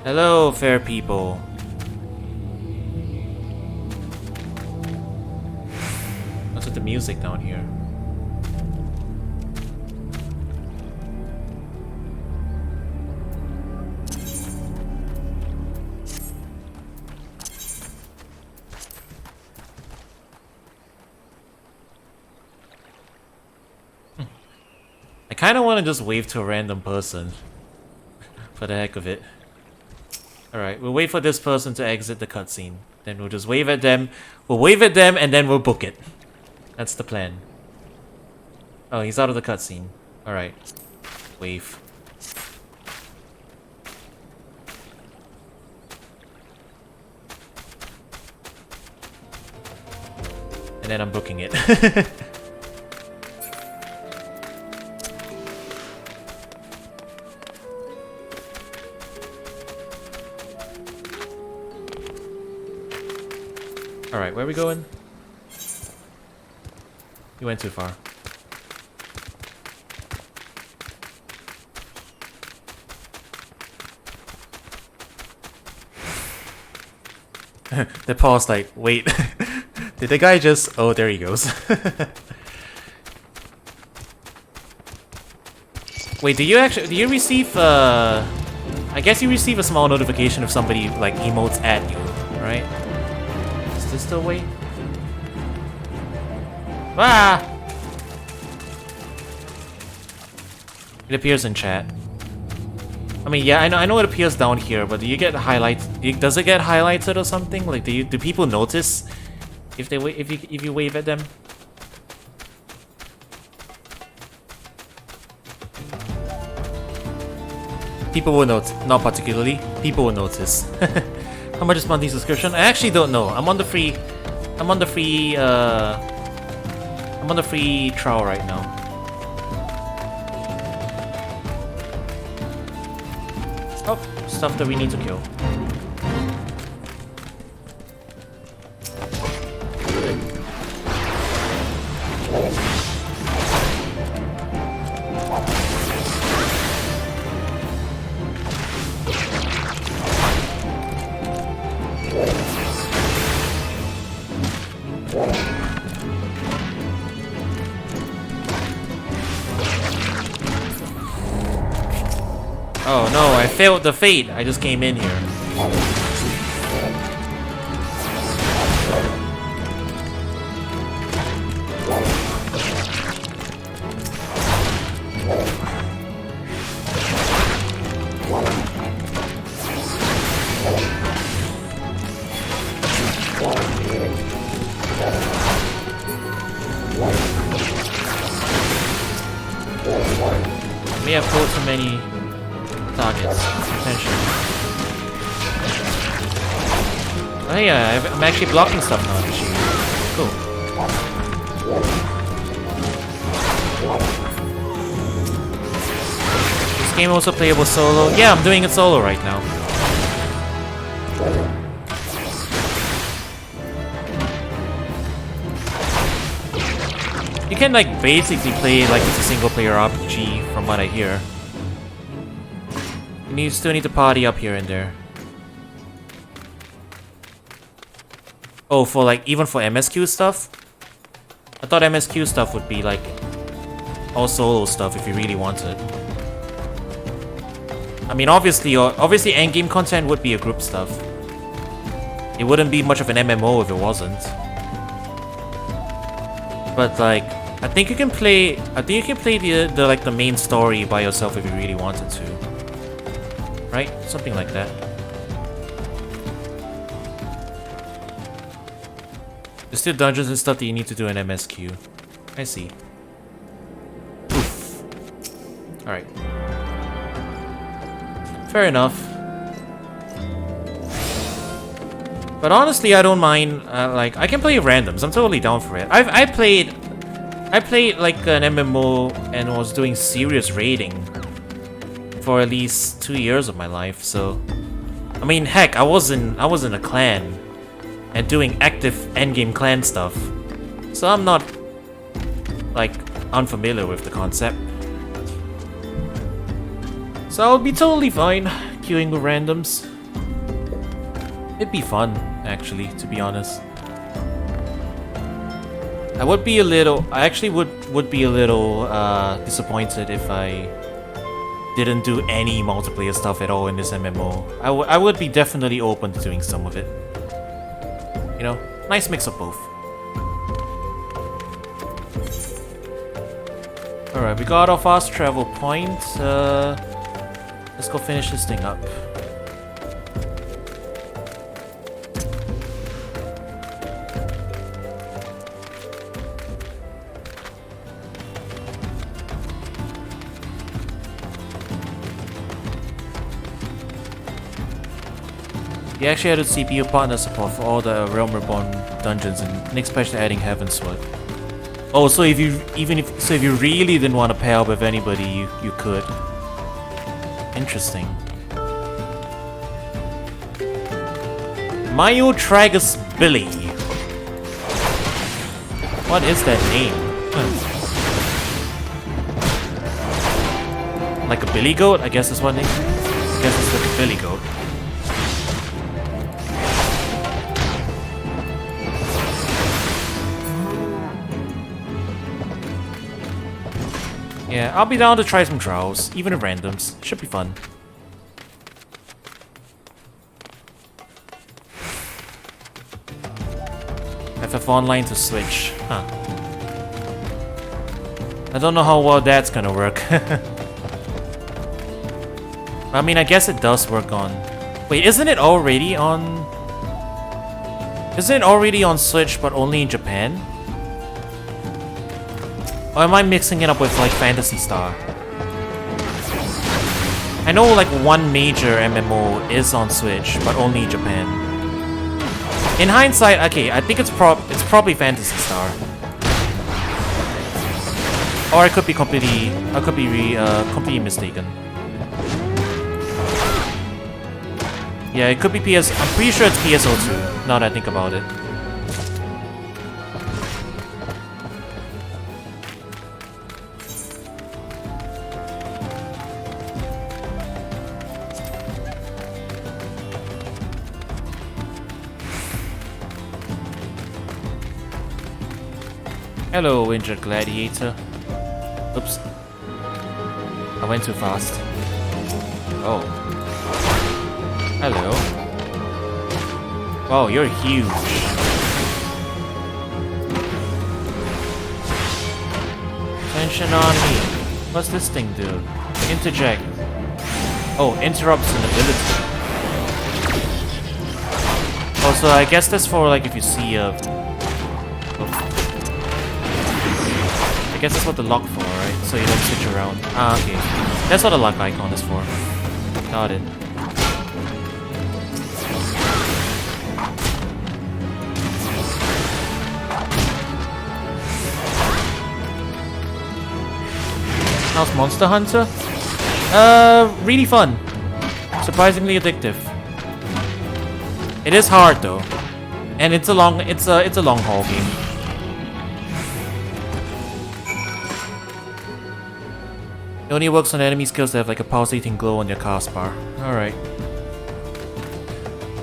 Hello, fair people. What's with the music down here? I kind of want to just wave to a random person. For the heck of it. Alright, we'll wait for this person to exit the cutscene. Then we'll just wave at them. We'll wave at them and then we'll book it. That's the plan. Oh, he's out of the cutscene. Alright. Wave. And then I'm booking it. Alright, where are we going? You went too far. The pause like, wait. Did the guy just... Oh, there he goes. Wait, do you receive I guess you receive a small notification if somebody like emotes at you, right? Is this the way? Ah! It appears in chat. I mean, yeah, I know it appears down here, but do you get highlights? Does it get highlighted or something? Like, do people notice if you wave at them? People will notice, not particularly. People will notice. How much is monthly subscription? I actually don't know. I'm on the free trial right now. Oh, stuff that we need to kill. Oh no, I failed the fate. I just came in here. May have pulled too many targets, potentially. Oh yeah, I'm actually blocking stuff now, actually. Cool. This game also playable solo? Yeah, I'm doing it solo right now. You can like basically play like it's a single player RPG from what I hear. You still need to party up here and there. Oh, for like even for MSQ stuff? I thought MSQ stuff would be like all solo stuff if you really wanted. I mean obviously endgame content would be a group stuff. It wouldn't be much of an MMO if it wasn't. But like I think you can play the like the main story by yourself if you really wanted to. Right? Something like that. There's still dungeons and stuff that you need to do in MSQ. I see. Oof. Alright. Fair enough. But honestly, I don't mind. Like, I can play randoms. I'm totally down for it. I played like an MMO and was doing serious raiding for at least 2 years of my life. So, I mean, heck, I was in a clan and doing active endgame clan stuff. So I'm not like unfamiliar with the concept. So I'll be totally fine queuing with randoms. It'd be fun, actually, to be honest. I actually would be a little disappointed if I didn't do any multiplayer stuff at all in this MMO. I would be definitely open to doing some of it. You know, nice mix of both. Alright, we got our fast travel point. Let's go finish this thing up. You actually added CPU partner support for all the Realm Reborn dungeons, and next patch they're adding Heavensward. Oh, so if you really didn't want to pair up with anybody, you could. Interesting. Mayo Tragus Billy. What is that name? Like a billy goat? I guess that's what name. I guess it's like a billy goat. Yeah, I'll be down to try some trials, even if randoms. Should be fun. FF Online to Switch. Huh. I don't know how well that's gonna work. I mean, I guess it does work on... Wait, isn't it already on... Isn't it already on Switch, but only in Japan? Or am I mixing it up with, like, Phantasy Star? I know, like, one major MMO is on Switch, but only Japan. In hindsight, okay, I think it's probably Phantasy Star. Or I could be completely mistaken. Yeah, it could be PS... I'm pretty sure it's PSO2, now that I think about it. Hello, injured gladiator. Oops. I went too fast. Oh. Hello. Oh, you're huge. Attention on me. What's this thing do? Interject. Oh, interrupts an ability. Oh, so I guess that's for like if you see a... I guess that's what the lock for, right? So you don't switch around. Ah, okay. That's what the lock icon is for. Got it. How's Monster Hunter? Really fun. Surprisingly addictive. It is hard though, and it's a long haul game. It only works on enemy skills that have like a pulsating glow on their cast bar. All right.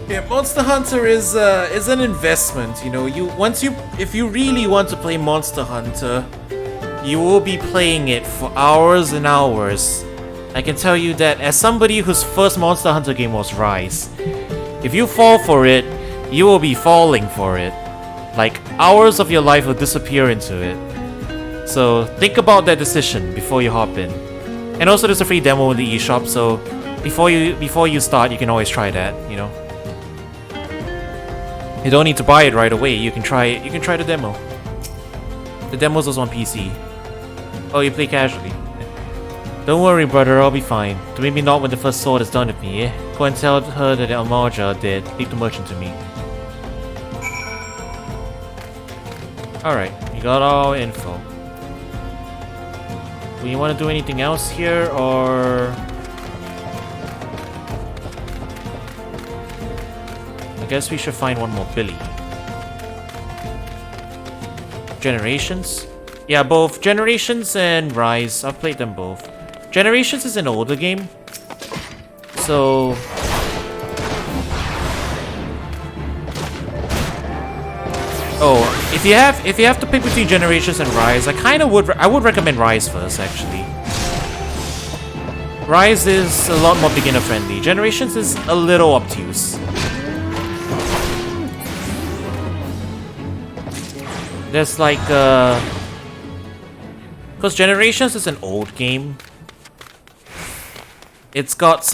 Yeah, Monster Hunter is an investment. You know, if you really want to play Monster Hunter, you will be playing it for hours and hours. I can tell you that as somebody whose first Monster Hunter game was Rise, if you fall for it, you will be falling for it. Like, hours of your life will disappear into it. So think about that decision before you hop in. And also there's a free demo in the eShop, so before you start, you can always try that, you know. You don't need to buy it right away. You can try the demo. The demo's also on PC. Oh, you play casually. Don't worry, brother, I'll be fine. But maybe not when the first sword is done with me, eh? Go and tell her that Almarja did. Leave the merchant to me. Alright, you got all info. Do you want to do anything else here, or... I guess we should find one more Billy. Generations? Yeah, both Generations and Rise. I've played them both. Generations is an older game, so if you have to pick between Generations and Rise, I would recommend Rise first actually. Rise is a lot more beginner friendly. Generations is a little obtuse. There's like because Generations is an old game. It's got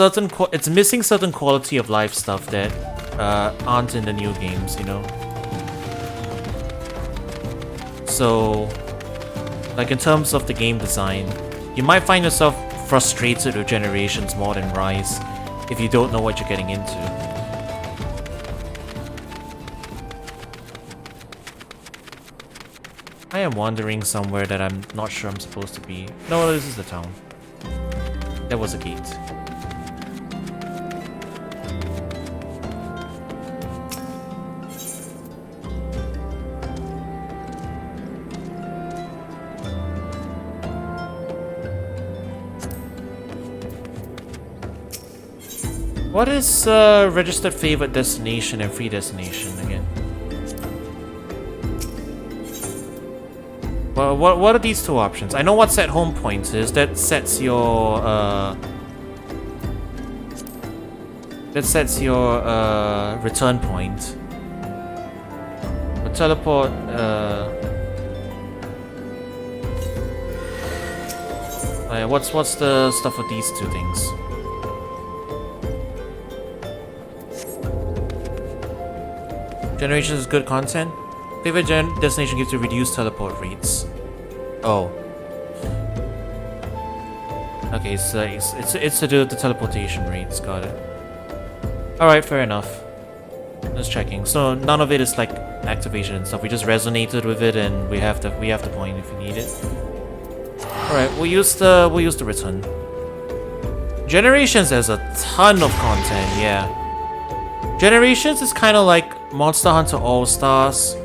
it's missing certain quality of life stuff that aren't in the new games, you know. So, like in terms of the game design, you might find yourself frustrated with Generations more than Rise if you don't know what you're getting into. I am wandering somewhere that I'm not sure I'm supposed to be. No, this is the town. There was a gate. What is registered favorite destination and free destination again? Well, what are these two options? I know what set home point is. That sets your return point. But teleport what's the stuff with these two things? Generations is good content. Favorite destination gives you reduced teleport rates. Oh. Okay, so it's to do with the teleportation rates. Got it. All right, fair enough. Just checking. So none of it is like activation and stuff. We just resonated with it, and we have the point if we need it. All right, we'll use the return. Generations has a ton of content. Yeah. Generations is kind of like Monster Hunter All-Stars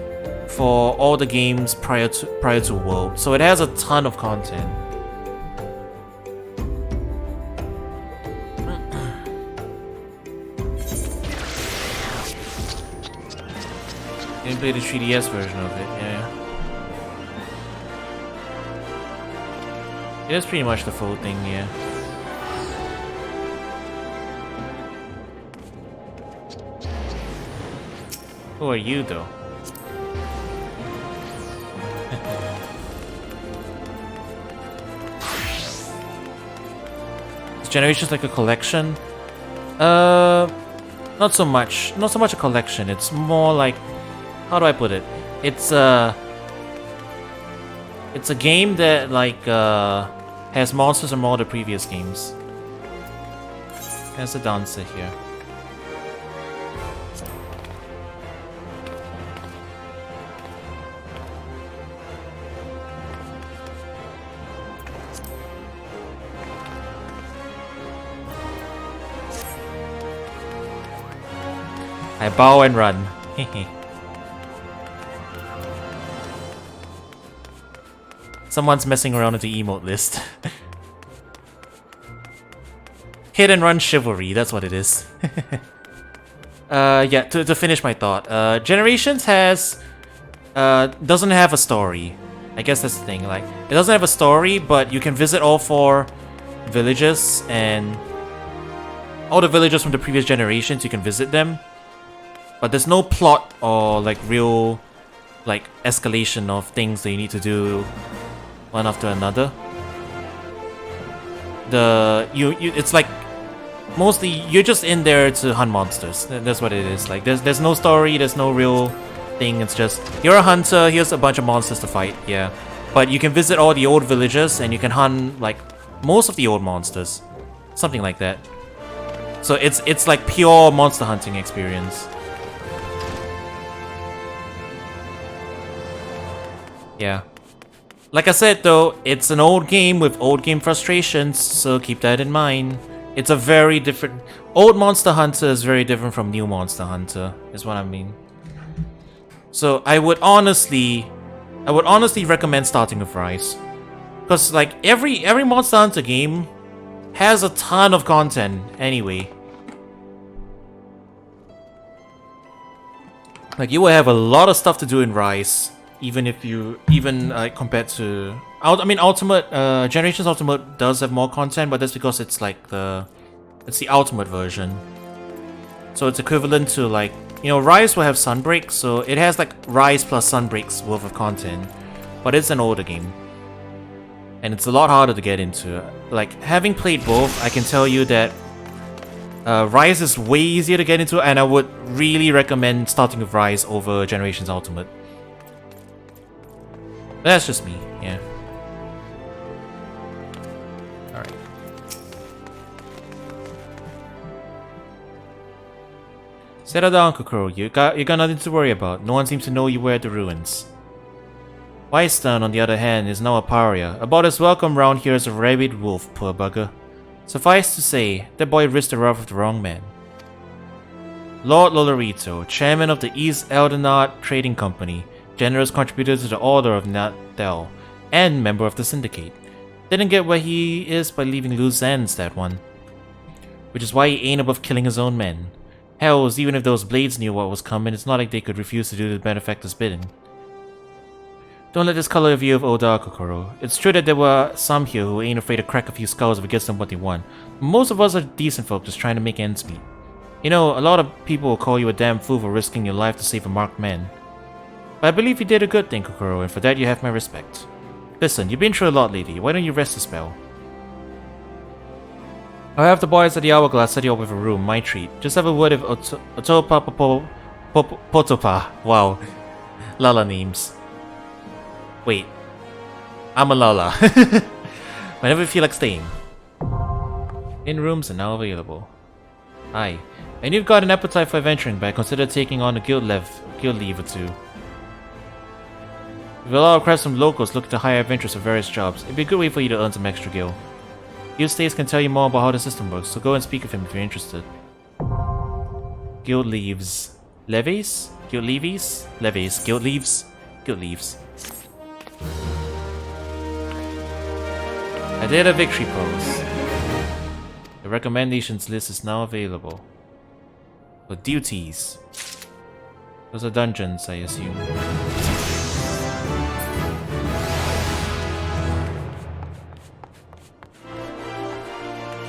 for all the games prior to World, so it has a ton of content. You can play the 3DS version of it, yeah. It is pretty much the full thing, yeah. Who are you, though? Is Generations like a collection? Not so much. Not so much a collection. It's more like, how do I put it? It's a game that like has monsters from all the previous games. There's a dancer here. I bow and run. Someone's messing around with the emote list. Hit and run chivalry, that's what it is. Yeah, to finish my thought. Generations has doesn't have a story. I guess that's the thing. Like, it doesn't have a story, but you can visit all 4 villages, and all the villages from the previous generations, you can visit them. But there's no plot or like real like escalation of things that you need to do one after another. It's like mostly you're just in there to hunt monsters. That's what it is. Like there's no story, there's no real thing. It's just you're a hunter, here's a bunch of monsters to fight. Yeah. But you can visit all the old villages and you can hunt like most of the old monsters. Something like that. So it's like pure monster hunting experience. Yeah. Like I said though, it's an old game with old game frustrations, so keep that in mind. It's a very different... Old Monster Hunter is very different from new Monster Hunter, is what I mean. So I would honestly recommend starting with Rise. Because like every Monster Hunter game has a ton of content anyway. Like you will have a lot of stuff to do in Rise. Even if you, compared to, I mean, Ultimate, Generations Ultimate does have more content, but that's because it's like it's the Ultimate version. So it's equivalent to like, you know, Rise will have Sunbreak, so it has like Rise plus Sunbreak's worth of content, but it's an older game. And it's a lot harder to get into. Like, having played both, I can tell you that Rise is way easier to get into, and I would really recommend starting with Rise over Generations Ultimate. That's just me, yeah. Alright. Settle down, Coro. You got nothing to worry about. No one seems to know you were at the ruins. Weistan, on the other hand, is now a pariah. About as welcome round here as a rabid wolf, poor bugger. Suffice to say, that boy risked the wrath of the wrong man. Lord Lolorito, chairman of the East Eldenard Trading Company, generous contributor to the Order of Nathdel, and member of the Syndicate. Didn't get where he is by leaving loose ends, that one. Which is why he ain't above killing his own men. Hells, even if those blades knew what was coming, it's not like they could refuse to do the benefactor's bidding. Don't let this color your view of Ul'dah, Coro. It's true that there were some here who ain't afraid to crack a few skulls if it gets them what they want. But most of us are decent folk just trying to make ends meet. You know, a lot of people will call you a damn fool for risking your life to save a marked man. But I believe you did a good thing, Coro, and for that you have my respect. Listen, you've been through a lot lately. Why don't you rest a spell? I'll have the boys at the Hourglass set you up with a room, my treat. Just have a word of Potopa. Wow. Lala names. Wait. I'm a Lala. Whenever you feel like staying. In rooms are now available. Aye. And you've got an appetite for adventuring, but consider taking on a guild leave or two. With a lot of crafts from locals looking to hire adventurers for various jobs, it'd be a good way for you to earn some extra gil. Guild Stays can tell you more about how the system works, so go and speak with him if you're interested. Guild leaves. Levies? Guild levies? Levies. Guild leaves? Guild leaves. I did a victory pose. The recommendations list is now available. For duties. Those are dungeons, I assume.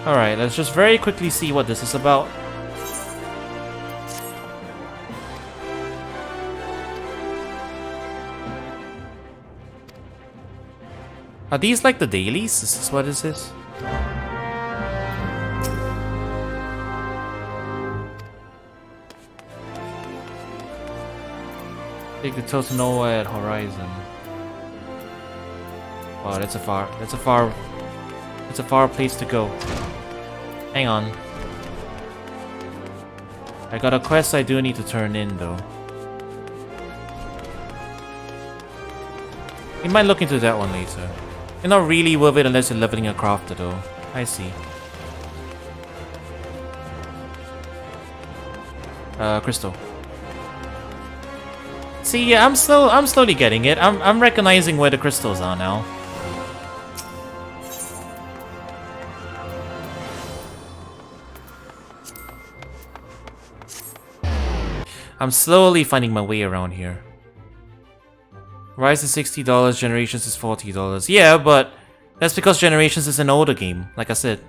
Alright, let's just very quickly see what this is about. Are these like the dailies? Is this what this is? Take the total Nova at Horizon. Wow, that's a far place to go. Hang on. I got a quest I do need to turn in though. You might look into that one later. It's not really worth it unless you're leveling a crafter though. I see. Crystal. See, yeah, I'm slowly getting it. I'm recognizing where the crystals are now. I'm slowly finding my way around here. Rise is $60, Generations is $40. Yeah, but that's because Generations is an older game, like I said.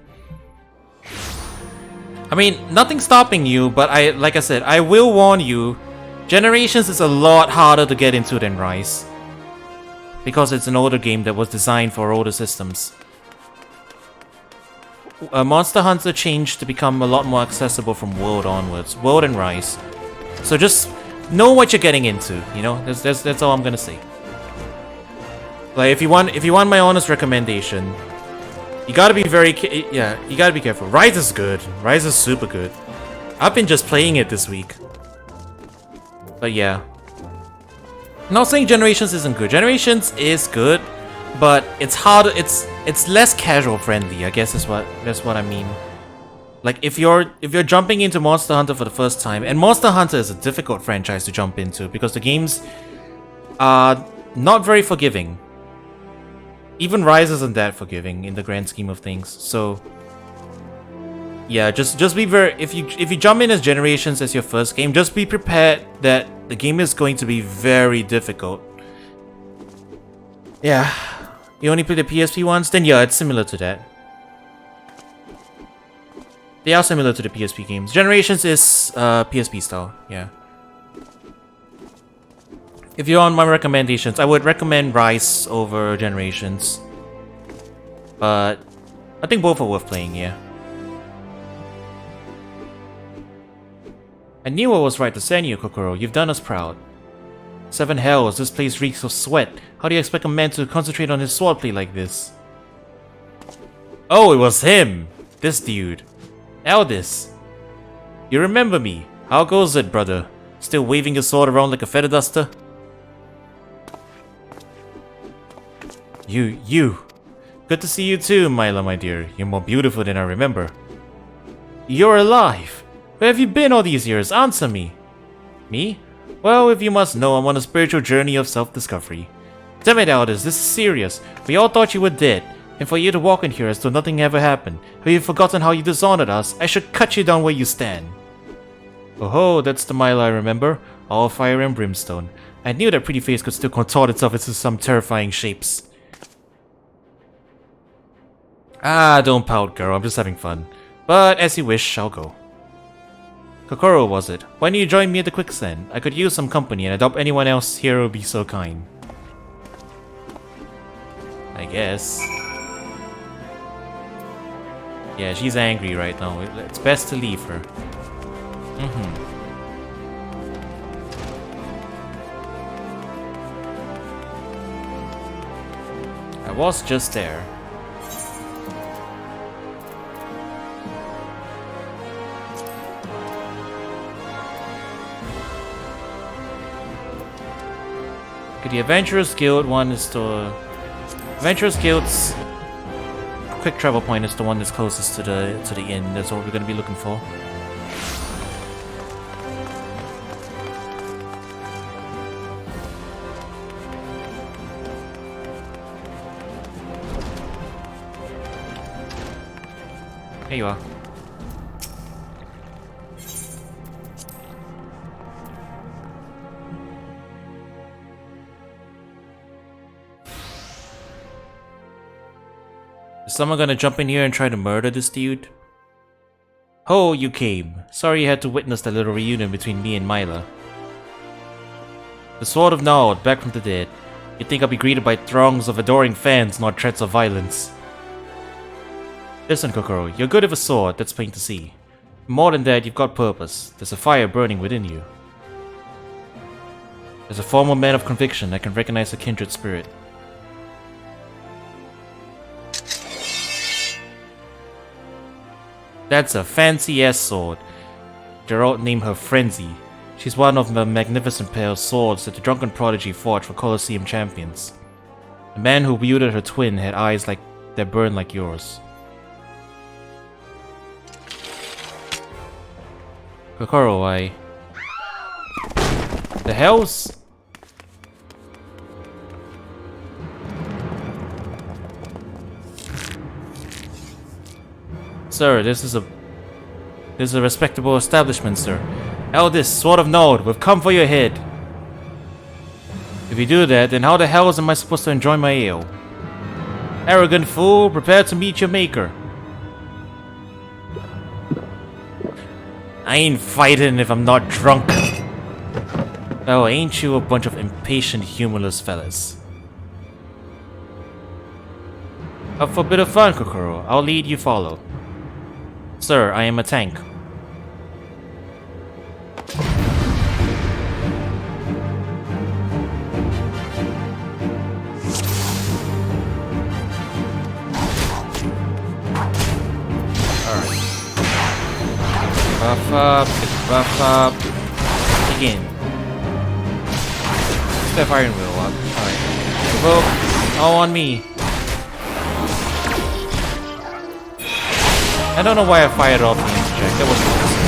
I mean, nothing's stopping you, but like I said, I will warn you, Generations is a lot harder to get into than Rise. Because it's an older game that was designed for older systems. Monster Hunter changed to become a lot more accessible from World onwards. World and Rise. So just know what you're getting into, you know? That's all I'm gonna say. Like, if you want my honest recommendation, you gotta be you gotta be careful. Rise is good. Rise is super good. I've been just playing it this week. But yeah. I'm not saying Generations isn't good. Generations is good, but it's harder. It's less casual friendly, I guess that's what I mean. Like, if you're jumping into Monster Hunter for the first time, and Monster Hunter is a difficult franchise to jump into because the games are not very forgiving. Even Rise isn't that forgiving in the grand scheme of things. So yeah, just be very, if you jump in as Generations as your first game, just be prepared that the game is going to be very difficult. Yeah. You only play the PSP ones? Then yeah, it's similar to that. They are similar to the PSP games. Generations is PSP style, yeah. If you're on my recommendations, I would recommend Rise over Generations. But I think both are worth playing, yeah. I knew I was right to send you, Coro. You've done us proud. 7 hells, this place reeks of sweat. How do you expect a man to concentrate on his swordplay like this? Oh, it was him! This dude. Aldous. You remember me. How goes it, brother? Still waving your sword around like a feather duster? You. Good to see you too, Mila, my dear. You're more beautiful than I remember. You're alive! Where have you been all these years? Answer me! Me? Well, if you must know, I'm on a spiritual journey of self-discovery. Damn it, Aldous, this is serious. We all thought you were dead, and for you to walk in here as though nothing ever happened. Have you forgotten how you dishonored us? I should cut you down where you stand. Oh, that's the Mila I remember. All fire and brimstone. I knew that pretty face could still contort itself into some terrifying shapes. Ah, don't pout, girl. I'm just having fun. But as you wish, I'll go. Coro, was it? Why don't you join me at the quicksand? I could use some company, and I doubt anyone else here would be so kind. I guess. Yeah, she's angry right now. It's best to leave her. I was just there. Okay, the Adventurers Guild one is the... Adventurers Guild's quick travel point is the one that's closest to the inn. That's what we're gonna be looking for. Here you are. Is someone gonna jump in here and try to murder this dude? Oh, you came. Sorry you had to witness that little reunion between me and Mila. The Sword of Nod, back from the dead. You'd think I'd be greeted by throngs of adoring fans, not threats of violence. Listen, Kokoro, you're good with a sword, that's plain to see. More than that, you've got purpose. There's a fire burning within you. As a former man of conviction, I can recognize a kindred spirit. That's a fancy-ass sword. Geralt named her Frenzy. She's one of the magnificent pair of swords that the drunken prodigy forged for Colosseum champions. The man who wielded her twin had eyes that burn like yours. Kokoro, The hell's... Sir, this is a respectable establishment, sir. Eldest, Sword of Node, we've come for your head. If you do that, then how the hell am I supposed to enjoy my ale? Arrogant fool, prepare to meet your maker. I ain't fighting if I'm not drunk. Oh, ain't you a bunch of impatient, humorless fellas? Up for a bit of fun, Kokoro. I'll lead, you follow. Sir, I am a tank. Buff up, begin. Step iron wheel up. Alright. Provoke, all on me. I don't know why I fired off the interject, that wasn't necessary.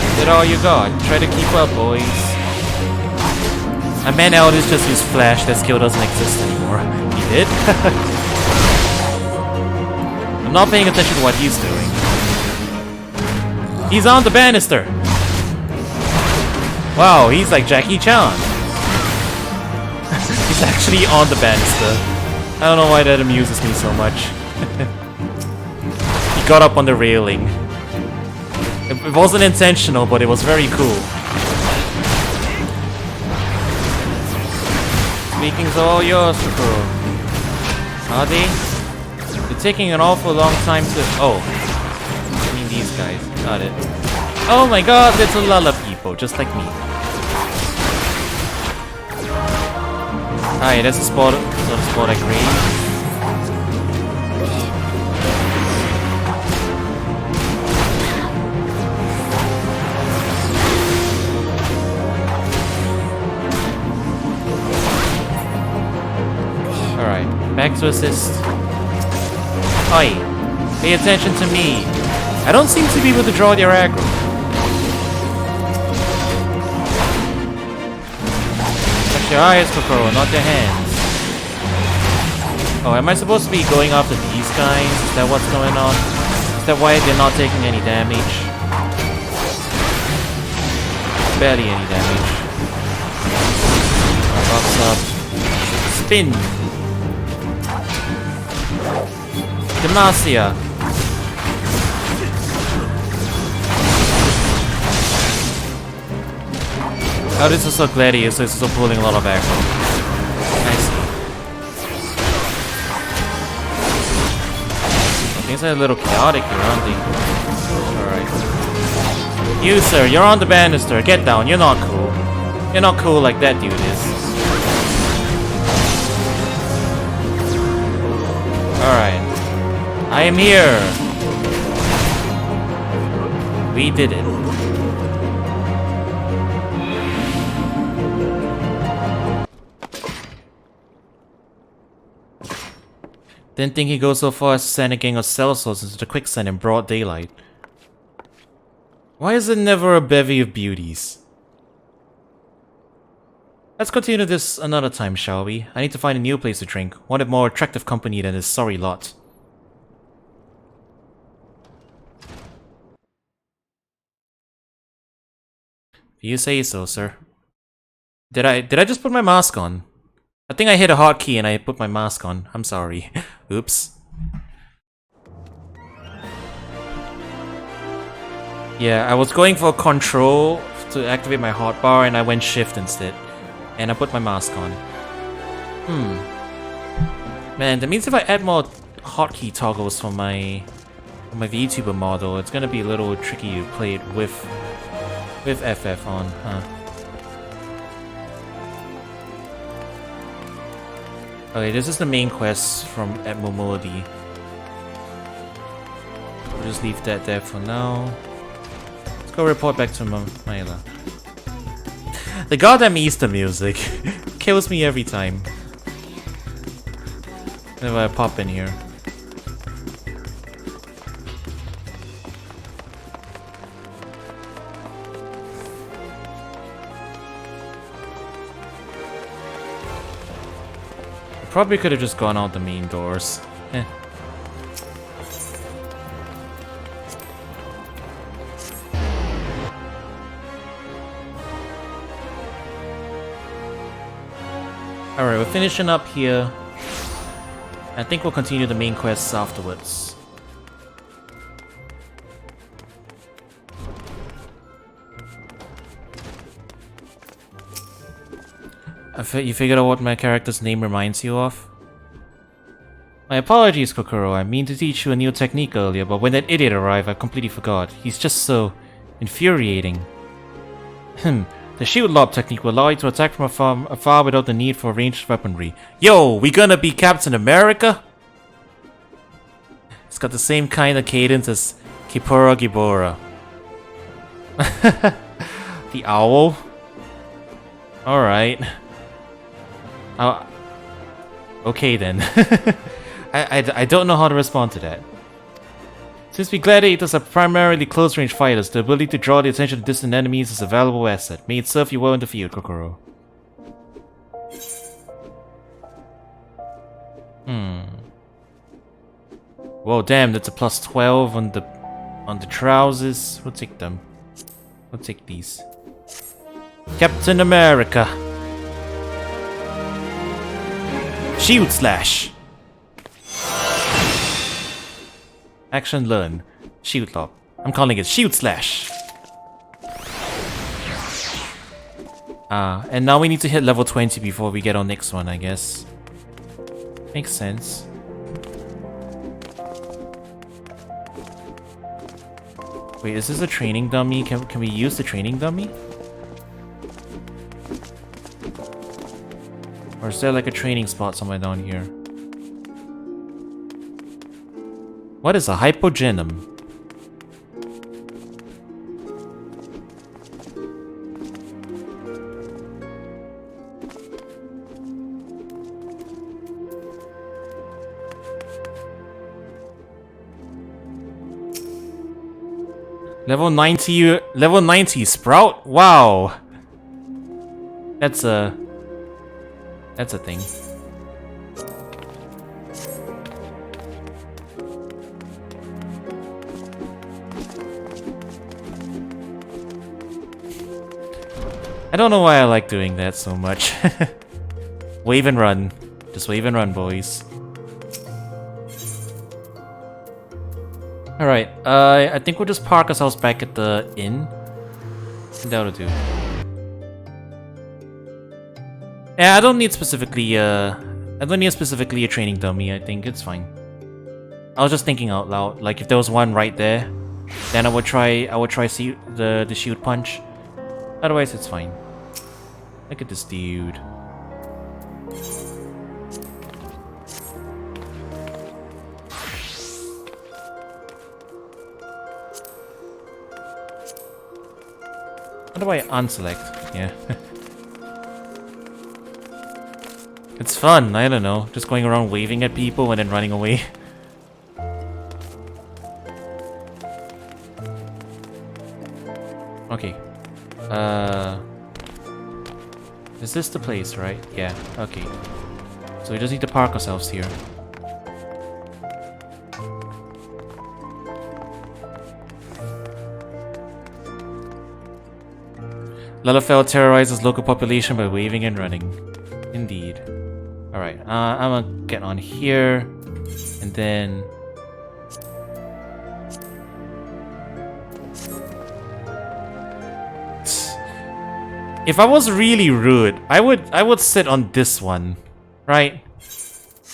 Is that all you got? Try to keep up, boys. I meant Eldest just used Flash, that skill doesn't exist anymore. He did? I'm not paying attention to what he's doing. He's on the banister! Wow, he's like Jackie Chan. He's actually on the banister. I don't know why that amuses me so much. He got up on the railing. It wasn't intentional, but it was very cool. Speaking's all yours, Coro. Are they? They're taking an awful long time to... Oh. I mean these guys. Got it. Oh my god, little Lala people, just like me. Hi, that's a spot, sort of spot I crave. Alright, back to assist. Oi, pay attention to me. I don't seem to be able to draw their aggro. Touch your eyes, Kokoro, not their hands. Oh, am I supposed to be going after these guys? Is that what's going on? Is that why they're not taking any damage? Barely any damage. Box up. Spin! Demacia! Oh, this is so gladius, so it's still pulling a lot of aggro. I see. Things are a little chaotic here, aren't they? Alright. You, sir, you're on the banister. Get down, you're not cool. You're not cool like that dude is. Alright. I am here! We did it. Didn't think he'd go so far as to send a gang of sellswords into the quicksand in broad daylight. Why is it never a bevy of beauties? Let's continue this another time, shall we? I need to find a new place to drink. Wanted more attractive company than this sorry lot. You say so, sir. Did I just put my mask on? I think I hit a hotkey and I put my mask on. I'm sorry. Oops. Yeah, I was going for control to activate my hotbar and I went shift instead. And I put my mask on. Man, that means if I add more hotkey toggles for my VTuber model, it's gonna be a little tricky to play it with FF on, huh? Okay, this is the main quest from Atmomodi. We'll just leave that there for now. Let's go report back to Myla. The goddamn Easter music kills me every time. Whenever I pop in here. Probably could have just gone out the main doors. Eh. Alright, we're finishing up here. I think we'll continue the main quests afterwards. You figured out what my character's name reminds you of? My apologies, Kokoro. I mean to teach you a new technique earlier, but when that idiot arrived, I completely forgot. He's just so infuriating. The shield lob technique will allow you to attack from afar without the need for ranged weaponry. Yo, we gonna be Captain America? It's got the same kind of cadence as Kippura Gibora. The owl? Alright. Okay then. I don't know how to respond to that. Since we gladiators are primarily close-range fighters, the ability to draw the attention of distant enemies is a valuable asset. May it serve you well in the field, Kokoro. Whoa, damn, that's a plus 12 on the trousers. We'll take them. We'll take these. Captain America. Shield slash. Action learn. Shield lob. I'm calling it shield slash. And now we need to hit level 20 before we get our next one, I guess. Makes sense. Wait, is this a training dummy? Can we use the training dummy? Or is there like a training spot somewhere down here? What is a hypogenum? Level 90 Sprout? Wow. That's a thing. I don't know why I like doing that so much. Wave and run. Just wave and run, boys. Alright, I think we'll just park ourselves back at the inn. That'll do. Yeah, I don't need specifically a training dummy, I think it's fine. I was just thinking out loud, like if there was one right there, then I would try the shield punch. Otherwise it's fine. Look at this dude. How do I unselect? Yeah. It's fun, I don't know. Just going around waving at people and then running away. Okay. Is this the place, right? Yeah, okay. So we just need to park ourselves here. Lalafell terrorizes local population by waving and running. Indeed. I'm gonna get on here, and then if I was really rude, I would sit on this one, right?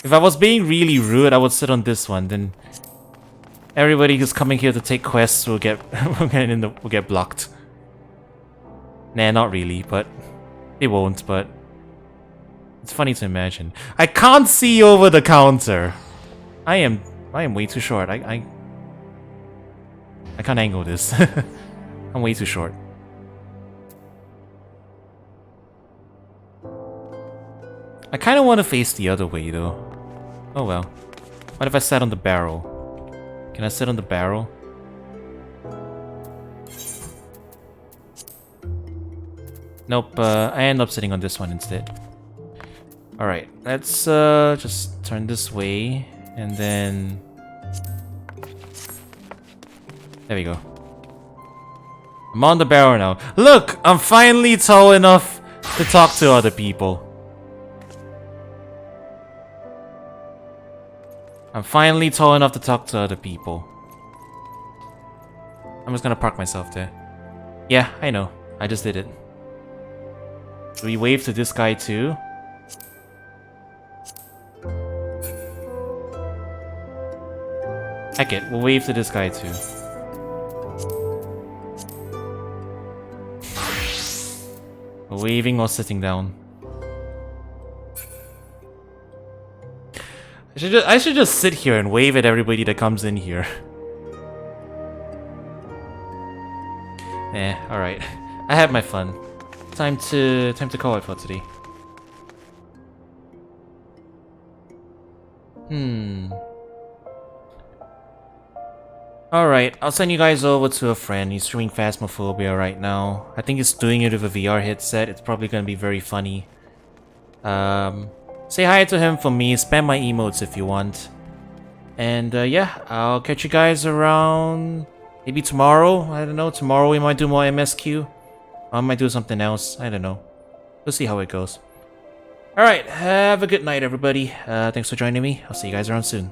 If I was being really rude, I would sit on this one. Then everybody who's coming here to take quests will get will get blocked. Nah, not really, but they won't. But it's funny to imagine. I can't see over the counter. I am way too short. I can't angle this. I'm way too short. I kind of want to face the other way though. Oh well. What if I sat on the barrel? Can I sit on the barrel? Nope, I end up sitting on this one instead. Alright, let's just turn this way, and then... There we go. I'm on the barrel now. Look! I'm finally tall enough to talk to other people. I'm finally tall enough to talk to other people. I'm just gonna park myself there. Yeah, I know. I just did it. Do we wave to this guy too? Heck it, we'll wave to this guy too. We're waving or sitting down. I should just sit here and wave at everybody that comes in here. Eh, alright. I had my fun. Time to call it for today. Alright, I'll send you guys over to a friend. He's streaming Phasmophobia right now. I think he's doing it with a VR headset. It's probably gonna be very funny. Say hi to him for me. Spam my emotes if you want. And yeah, I'll catch you guys around maybe tomorrow. I don't know. Tomorrow we might do more MSQ. I might do something else. I don't know. We'll see how it goes. Alright, have a good night, everybody. Thanks for joining me. I'll see you guys around soon.